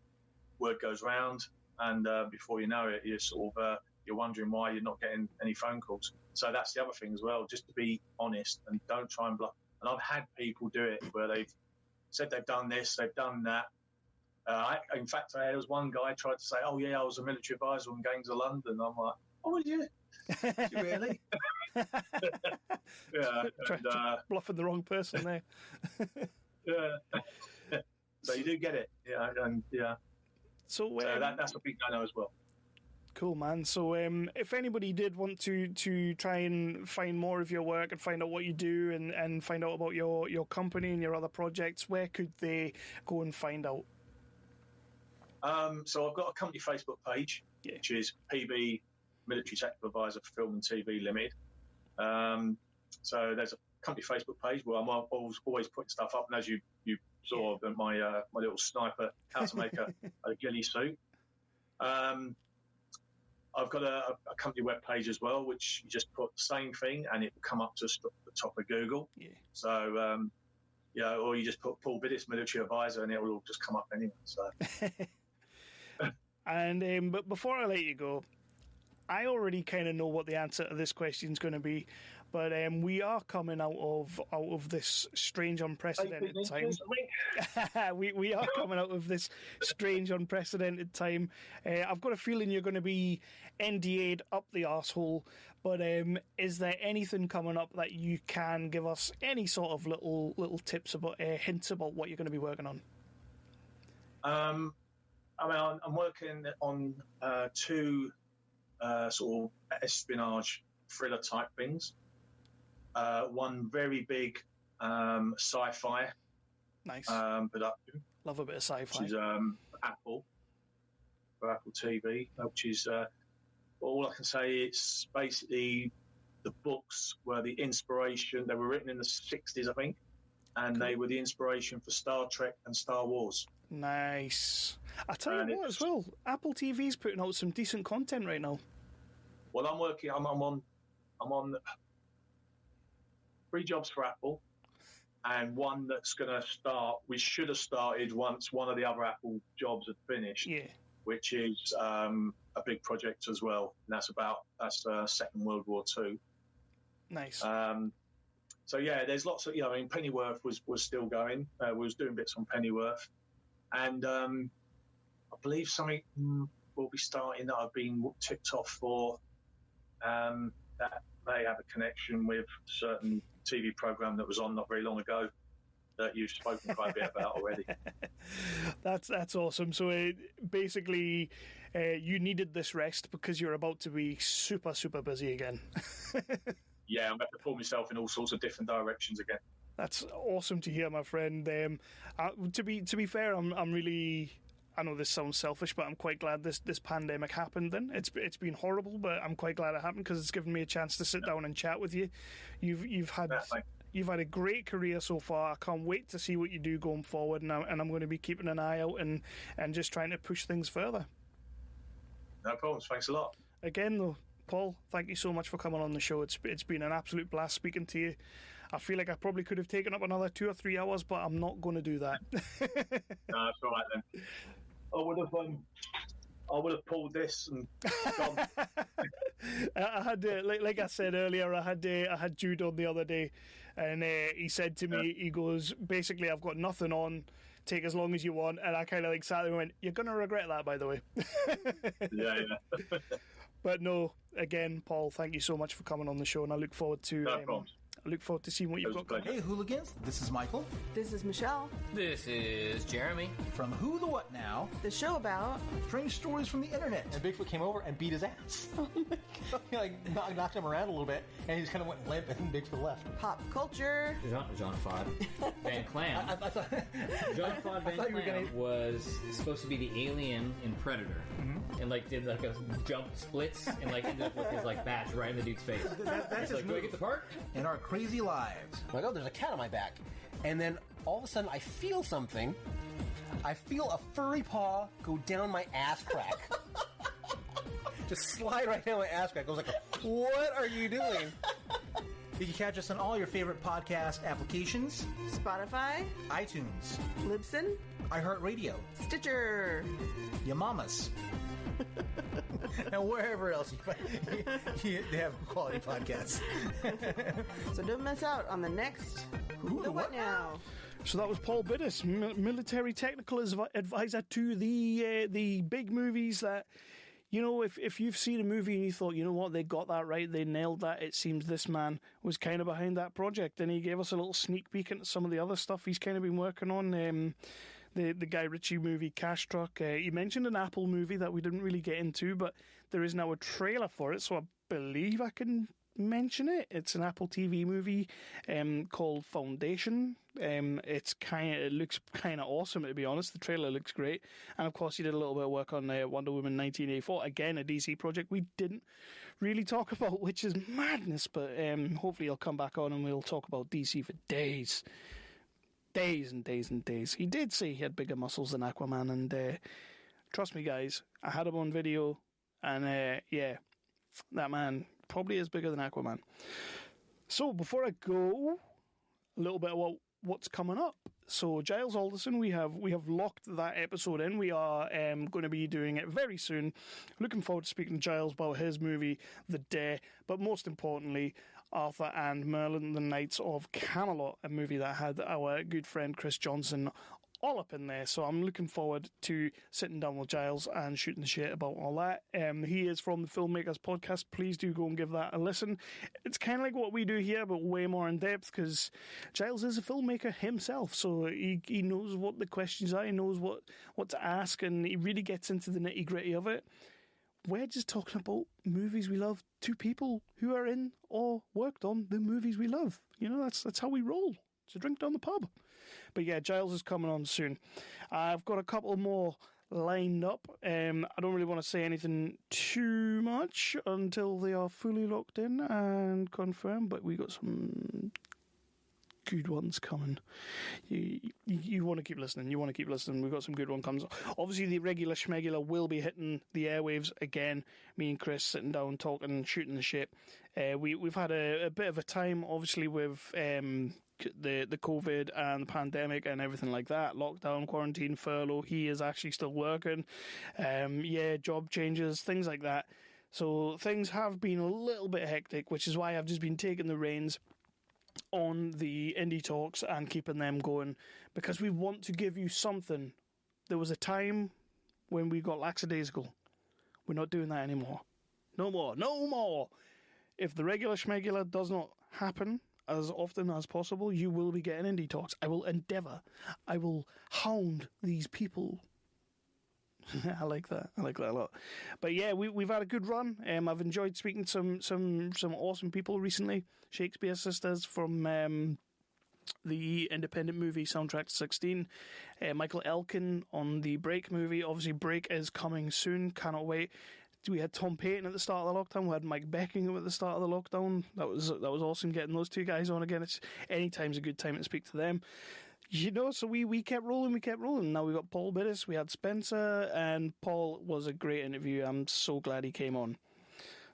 word goes round, and before you know it, you're wondering why you're not getting any phone calls. So that's the other thing as well, just to be honest and don't try and bluff. And I've had people do it where they've said they've done this, they've done that. In fact, there was one guy tried to say, "Oh yeah, I was a military advisor on Gangs of London." I'm like, "Oh yeah, did you really?" Yeah, bluffing the wrong person there. Yeah. So you do get it, yeah. So that's a big no-no as well. Cool, man. So if anybody did want to try and find more of your work and find out what you do and find out about your company and your other projects, where could they go and find out? So I've got a company Facebook page, which is PB Military Technical Advisor for Film and TV Limited. So there's a company Facebook page where I'm always putting stuff up, and as you saw my little sniper, how to make a ghillie suit. I've got a company web page as well, which you just put the same thing and it will come up to the top of Google. Yeah. So, or you just put Paul Biddiss Military Advisor and it will all just come up anyway. So. And but before I let you go, I already kind of know what the answer to this question is going to be, but we are coming out of this strange, unprecedented time. we are coming out of this strange, unprecedented time. I've got a feeling you're going to be NDA'd up the arsehole, but is there anything coming up that you can give us any sort of little tips about, hints about what you're going to be working on? I'm working on two sort of espionage thriller type things. One very big sci-fi Nice. production. Love a bit of sci-fi. Which is Apple TV, which is all I can say. It's basically the books were the inspiration. They were written in the 60s, I think, and they were the inspiration for Star Trek and Star Wars. Nice. I tell you what, as well, Apple TV's putting out some decent content right now. Well, I'm on 3 jobs for Apple, and one that's going to start. We should have started once one of the other Apple jobs had finished. Yeah. Which is a big project as well. And that's Second World War II. Nice. So yeah, there's lots of, Pennyworth was still going. We was doing bits on Pennyworth, and I believe something will be starting that I've been tipped off for. That may have a connection with a certain TV program that was on not very long ago that you've spoken quite a bit about already. That's awesome. So basically, you needed this rest because you're about to be super, super busy again. Yeah, I'm going to pull myself in all sorts of different directions again. That's awesome to hear, my friend. To be fair, I'm really. I know this sounds selfish, but I'm quite glad this pandemic happened. Then it's been horrible, but I'm quite glad it happened because it's given me a chance to sit down and chat with you. You've had a great career so far. I can't wait to see what you do going forward, and I'm going to be keeping an eye out and just trying to push things further. No problems. Thanks a lot. Again, though, Paul, thank you so much for coming on the show. It's been an absolute blast speaking to you. I feel like I probably could have taken up another 2 or 3 hours, but I'm not going to do that. No, that's all right then. I would have pulled this and gone. I had, like I said earlier, I had Jude on the other day, and he said to me, he goes, basically, I've got nothing on. Take as long as you want. And I kind of sat there and went, you're going to regret that, by the way. Yeah. But no, again, Paul, thank you so much for coming on the show, and I look forward to seeing what you've got going. Hey, hooligans, this is Michael. This is Michelle. This is Jeremy. From Who the What Now? The show about strange stories from the internet. And Bigfoot came over and beat his ass. Oh my God. Knocked him around a little bit, and he just kind of went limp, and Bigfoot left. Pop culture. John Fod Van Clam. I thought John Fod Van Clam was supposed to be the alien in Predator. Mm-hmm. And did a jump splits and ended up with his badge right in the dude's face. That's his do I get the part? In our crazy lives. I'm like, oh, there's a cat on my back. And then all of a sudden I feel something. I feel a furry paw go down my ass crack. Just slide right down my ass crack. I was like, what are you doing? You can catch us on all your favorite podcast applications. Spotify. iTunes. Libsyn. iHeartRadio. Stitcher. Your mamas. And wherever else they have quality podcasts. So don't miss out on the next Who the What Now? So that was Paul Biddiss, military technical advisor to the big movies that, if you've seen a movie and you thought, you know what, they got that right, they nailed that, it seems this man was kind of behind that project. And he gave us a little sneak peek into some of the other stuff he's kind of been working on. The Guy Ritchie movie, Cash Truck. You mentioned an Apple movie that we didn't really get into, but there is now a trailer for it, so I believe I can mention it. It's an Apple TV movie called Foundation. It looks kind of awesome, to be honest. The trailer looks great. And of course, he did a little bit of work on Wonder Woman 1984. Again, a DC project we didn't really talk about, which is madness, but hopefully he'll come back on and we'll talk about DC for days. Days and days and days. He did say he had bigger muscles than Aquaman, and trust me, guys, I had him on video, and that man probably is bigger than Aquaman. So before I go, a little bit about what's coming up. So Giles Alderson, we have locked that episode in. We are going to be doing it very soon. Looking forward to speaking to Giles about his movie The Dare, but most importantly, Arthur and Merlin, the Knights of Camelot, a movie that had our good friend Chris Johnson all up in there. So I'm looking forward to sitting down with Giles and shooting the shit about all that. He is from the Filmmakers Podcast. Please do go and give that a listen. It's kind of like what we do here, but way more in depth, because Giles is a filmmaker himself, so he knows what the questions are, he knows what to ask, and he really gets into the nitty gritty of it. We're just talking about movies we love, two people who are in or worked on the movies we love. You know, that's how we roll. It's a drink down the pub. But yeah, Giles is coming on soon. I've got a couple more lined up. I don't really want to say anything too much until they are fully locked in and confirmed, but we got some good ones coming. You want to keep listening. We've got some good ones coming. Obviously, the regular schmegular will be hitting the airwaves again. Me and Chris sitting down, talking, shooting the shit. We've had a bit of a time, obviously, with the COVID and the pandemic and everything like that. Lockdown, quarantine, furlough. He is actually still working. Job changes, things like that. So things have been a little bit hectic, which is why I've just been taking the reins on the indie talks and keeping them going, because we want to give you something. There was a time when we got lackadaisical. We're not doing that anymore. No more. If the regular schmegular does not happen as often as possible, you will be getting indie talks. I will hound these people. I like that a lot. But yeah, we've had a good run. I've enjoyed speaking to some awesome people recently. Shakespeare Sisters from the independent movie Soundtrack to 16. Michael Elkin on the Break movie. Obviously, Break is coming soon. Cannot wait. We had Tom Payton at the start of the lockdown. We had Mike Beckingham at the start of the lockdown. That was awesome getting those two guys on again. Any time's a good time to speak to them. You know, so we kept rolling. Now we got Paul Biddiss, we had Spencer, and Paul was a great interview. I'm so glad he came on.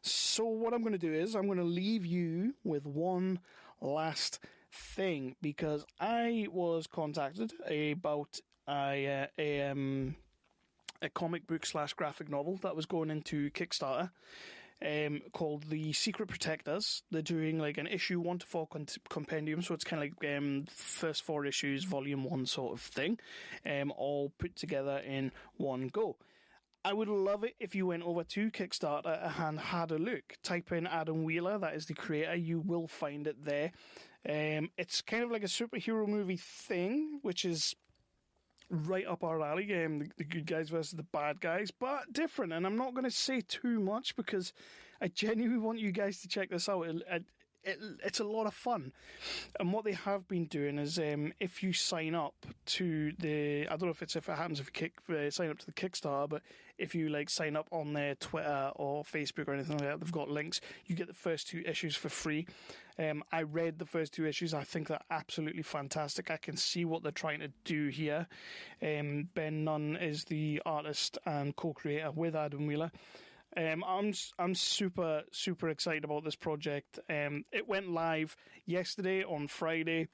So what I'm going to do is I'm going to leave you with one last thing, because I was contacted about a comic book / graphic novel that was going into Kickstarter. Called The Secret Protectors. They're doing like an issue 1 to 4 compendium, so it's kind of like first 4 issues, volume 1 sort of thing, all put together in one go. I would love it if you went over to Kickstarter and had a look. Type in Adam Wheeler, that is the creator, you will find it there. It's kind of like a superhero movie thing, which is right up our alley, the good guys versus the bad guys, but different. And I'm not going to say too much because I genuinely want you guys to check this out. It's a lot of fun. And what they have been doing is, if you sign up to I don't know if it happens if you sign up to the Kickstarter, but if you like sign up on their Twitter or Facebook or anything like that, they've got links. You get the first 2 issues for free. I read the first 2 issues. I think they're absolutely fantastic. I can see what they're trying to do here. Ben Nunn is the artist and co-creator with Adam Wheeler. I'm super excited about this project. It went live yesterday on Friday.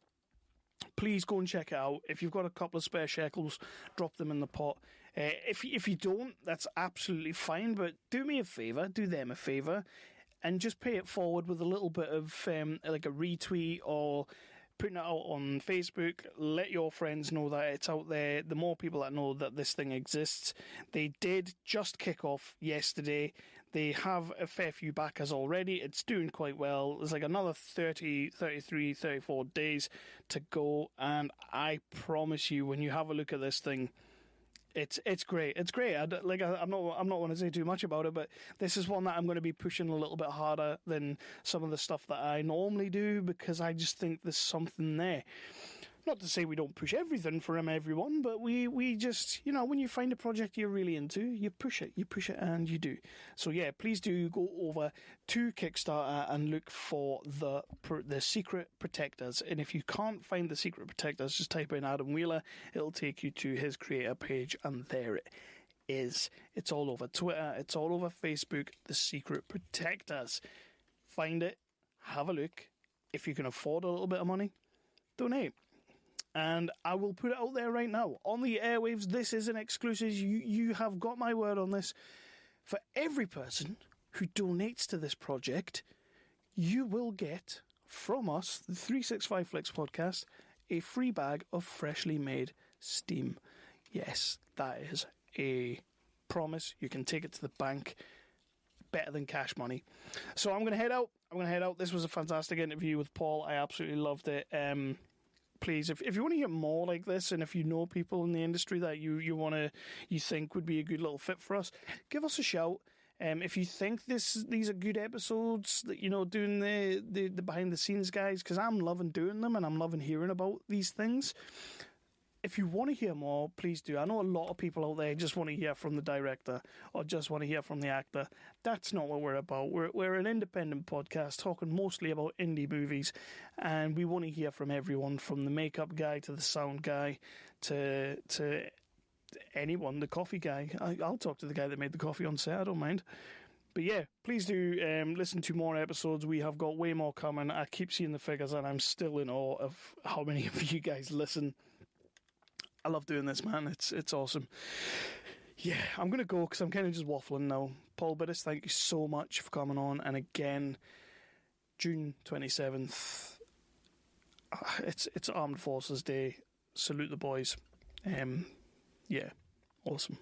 Please go and check it out. If you've got a couple of spare shekels, drop them in the pot. If you don't, that's absolutely fine. But do me a favor, do them a favor, and just pay it forward with a little bit of like a retweet or putting it out on Facebook. Let your friends know that it's out there. The more people that know that this thing exists. They did just kick off yesterday. They have a fair few backers already. It's doing quite well. There's like another 30, 33, 34 days to go. And I promise you, when you have a look at this thing, it's great. It's great. I'm not going to say too much about it, but this is one that I'm going to be pushing a little bit harder than some of the stuff that I normally do, because I just think there's something there. Not to say we don't push everything for everyone, but we just, when you find a project you're really into, you push it and you do. So yeah, please do go over to Kickstarter and look for the Secret Protectors. And if you can't find the Secret Protectors, just type in Adam Wheeler. It'll take you to his creator page, and there it is. It's all over Twitter. It's all over Facebook. The Secret Protectors. Find it. Have a look. If you can afford a little bit of money, donate. and I will put it out there right now. On the airwaves, this is an exclusive. You have got my word on this. For every person who donates to this project, you will get from us, the 365 Flicks podcast, a free bag of freshly made steam. Yes, that is a promise. You can take it to the bank. Better than cash money. So I'm going to head out. This was a fantastic interview with Paul. I absolutely loved it. Please, if you want to hear more like this, and if you know people in the industry that you think would be a good little fit for us, give us a shout. If you think these are good episodes, that doing the behind the scenes guys, because I'm loving doing them and I'm loving hearing about these things. If you want to hear more, please do. I know a lot of people out there just want to hear from the director or just want to hear from the actor. That's not what we're about. We're an independent podcast talking mostly about indie movies, and we want to hear from everyone, from the makeup guy to the sound guy to anyone, the coffee guy. I'll talk to the guy that made the coffee on set. I don't mind. But yeah, please do listen to more episodes. We have got way more coming. I keep seeing the figures, and I'm still in awe of how many of you guys listen. I love doing this, man. It's awesome. Yeah, I'm going to go because I'm kind of just waffling now. Paul Biddiss, thank you so much for coming on. And again, June 27th, it's Armed Forces Day. Salute the boys. Yeah, awesome.